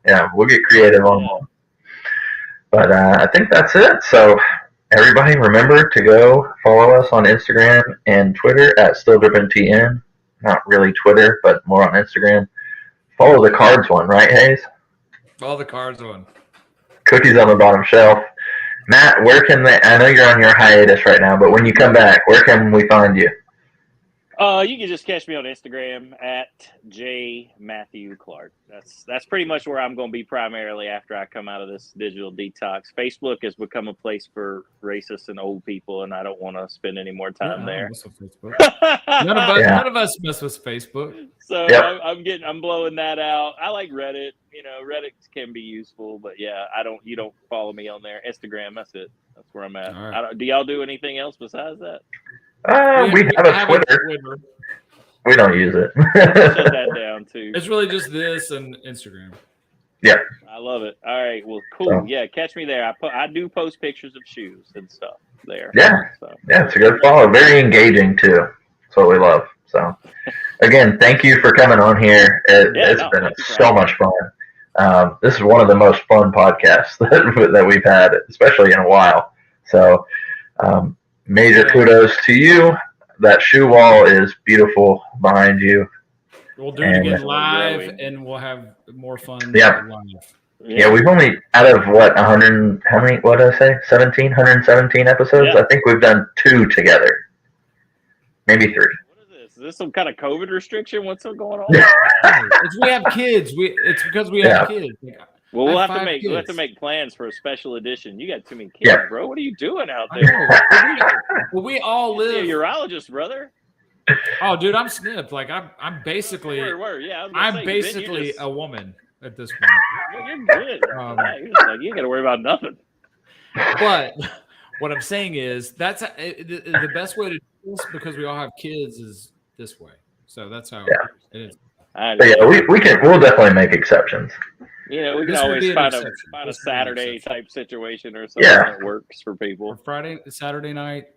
Yeah, we'll get creative on one. But I think that's it. So. Everybody, remember to go follow us on Instagram and Twitter at Still Drippin TN. Not really Twitter, but more on Instagram. Follow the cards one, right, Hayes? Follow the cards one. Cookies on the bottom shelf. Matt, where can they? I know you're on your hiatus right now, but when you come back, where can we find you? You can just catch me on Instagram at jmatthewclark. That's pretty much where I'm going to be primarily after I come out of this digital detox. Facebook has become a place for racists and old people, and I don't want to spend any more time there. None of us mess with Facebook. So I'm blowing that out. I like Reddit. Reddit can be useful, but you don't follow me on there. Instagram, that's it. That's where I'm at. Right. Do y'all do anything else besides that? We have a Twitter. We don't use it. Shut that down too. It's really just this and Instagram. Yeah. I love it. All right. Well, cool. So, yeah, catch me there. I do post pictures of shoes and stuff there. Yeah. Yeah, it's a good follow. Very engaging too. That's what we love. So, again, thank you for coming on here. It's been so much fun. This is one of the most fun podcasts that we've had, especially in a while. So, major kudos to you. That shoe wall is beautiful behind you. We'll do it again live, and we'll have more fun live. Yeah, we've only, out of what, 100, how many, what did I say? 117 episodes? Yeah. I think we've done 2 together. Maybe 3. What is this? Is this some kind of COVID restriction? What's going on? We have kids. It's because we have kids. Well, we'll have to make plans for a special edition. You got too many kids, bro. What are you doing out there? Well, we all live. You're a urologist, brother. Oh, dude, I'm snipped. Like I'm basically. Yeah, I'm basically a woman at this point. Well, you're good. You ain't got to worry about nothing. But what I'm saying is the best way to do this, because we all have kids, is this way. So that's how it is. We'll definitely make exceptions. You know, we can always find a Saturday type situation or something that works for people. Or Friday, Saturday night,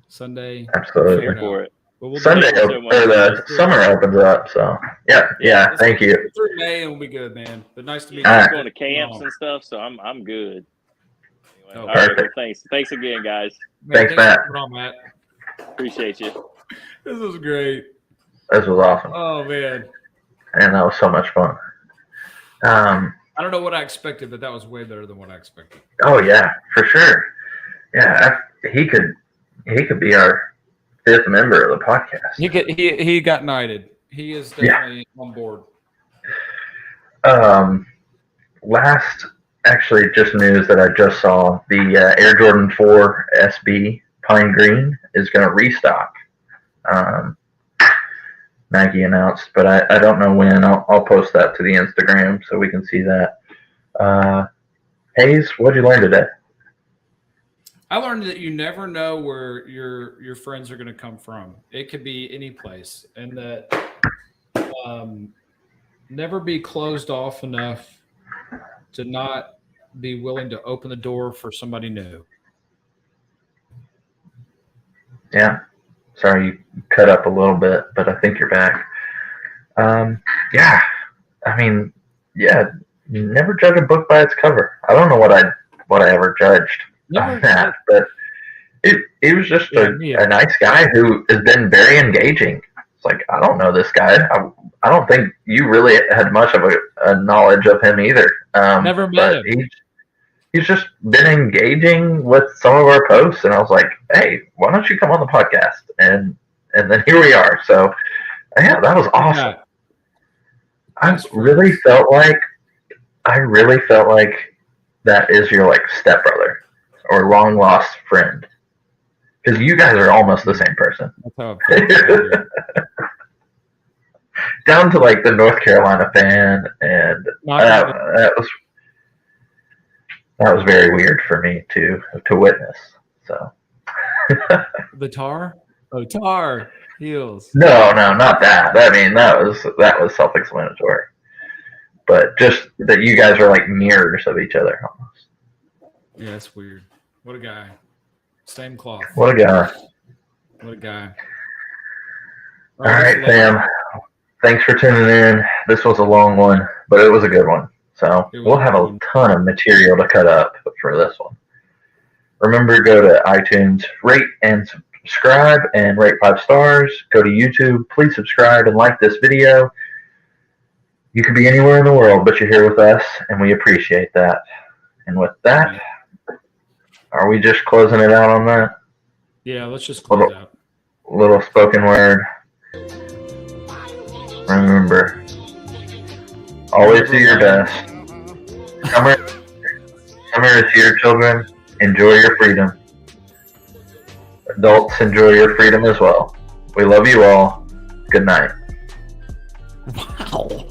Sunday. Absolutely. For it. Sunday the summer opens up, so yeah. Thank you. Through May and we'll be good, man. But nice to meet you. I'm going to camps and stuff, so I'm good. Anyway, all right, well, thanks again, guys. Thanks, Matt. Matt. Appreciate you. This was great. This was awesome. Oh man. And that was so much fun. I don't know what I expected, but that was way better than what I expected. Oh yeah, for sure. Yeah, he could be our 5th member of the podcast. He got knighted. He is definitely on board. Last, actually, just news that I just saw: the Air Jordan 4 SB Pine Green is going to restock. Nike announced, but I don't know when. I'll post that to the Instagram so we can see that. Hayes, what did you learn today? I learned that you never know where your friends are going to come from. It could be any place, and that never be closed off enough to not be willing to open the door for somebody new. Yeah. Sorry, you cut up a little bit, but I think you're back. You never judge a book by its cover. I don't know what I ever judged on that, but it was just a nice guy who has been very engaging. It's like, I don't know this guy. I don't think you really had much of a knowledge of him either. Never met him. He's just been engaging with some of our posts, and I was like, hey, why don't you come on the podcast? And then here we are. So, yeah, that was awesome. Yeah. I really felt like that is your stepbrother or long lost friend, because you guys are almost the same person. That's how it down to the North Carolina fan, and that was very weird for me to witness. So the tar? Oh, tar heels. No, not that. I mean, that was self-explanatory. But just that you guys are mirrors of each other almost. Yeah, that's weird. What a guy. Same cloth. What a guy. What a guy. All right, Sam. Thanks for tuning in. This was a long one, but it was a good one. So we'll have a ton of material to cut up for this one. Remember to go to iTunes, rate and subscribe, and rate 5 stars. Go to YouTube. Please subscribe and like this video. You could be anywhere in the world, but you're here with us, and we appreciate that. And with that, are we just closing it out on that? Yeah, let's just close out. Little spoken word. Remember, always do your best. Summer is here, children. Enjoy your freedom. Adults, enjoy your freedom as well. We love you all. Good night. Wow.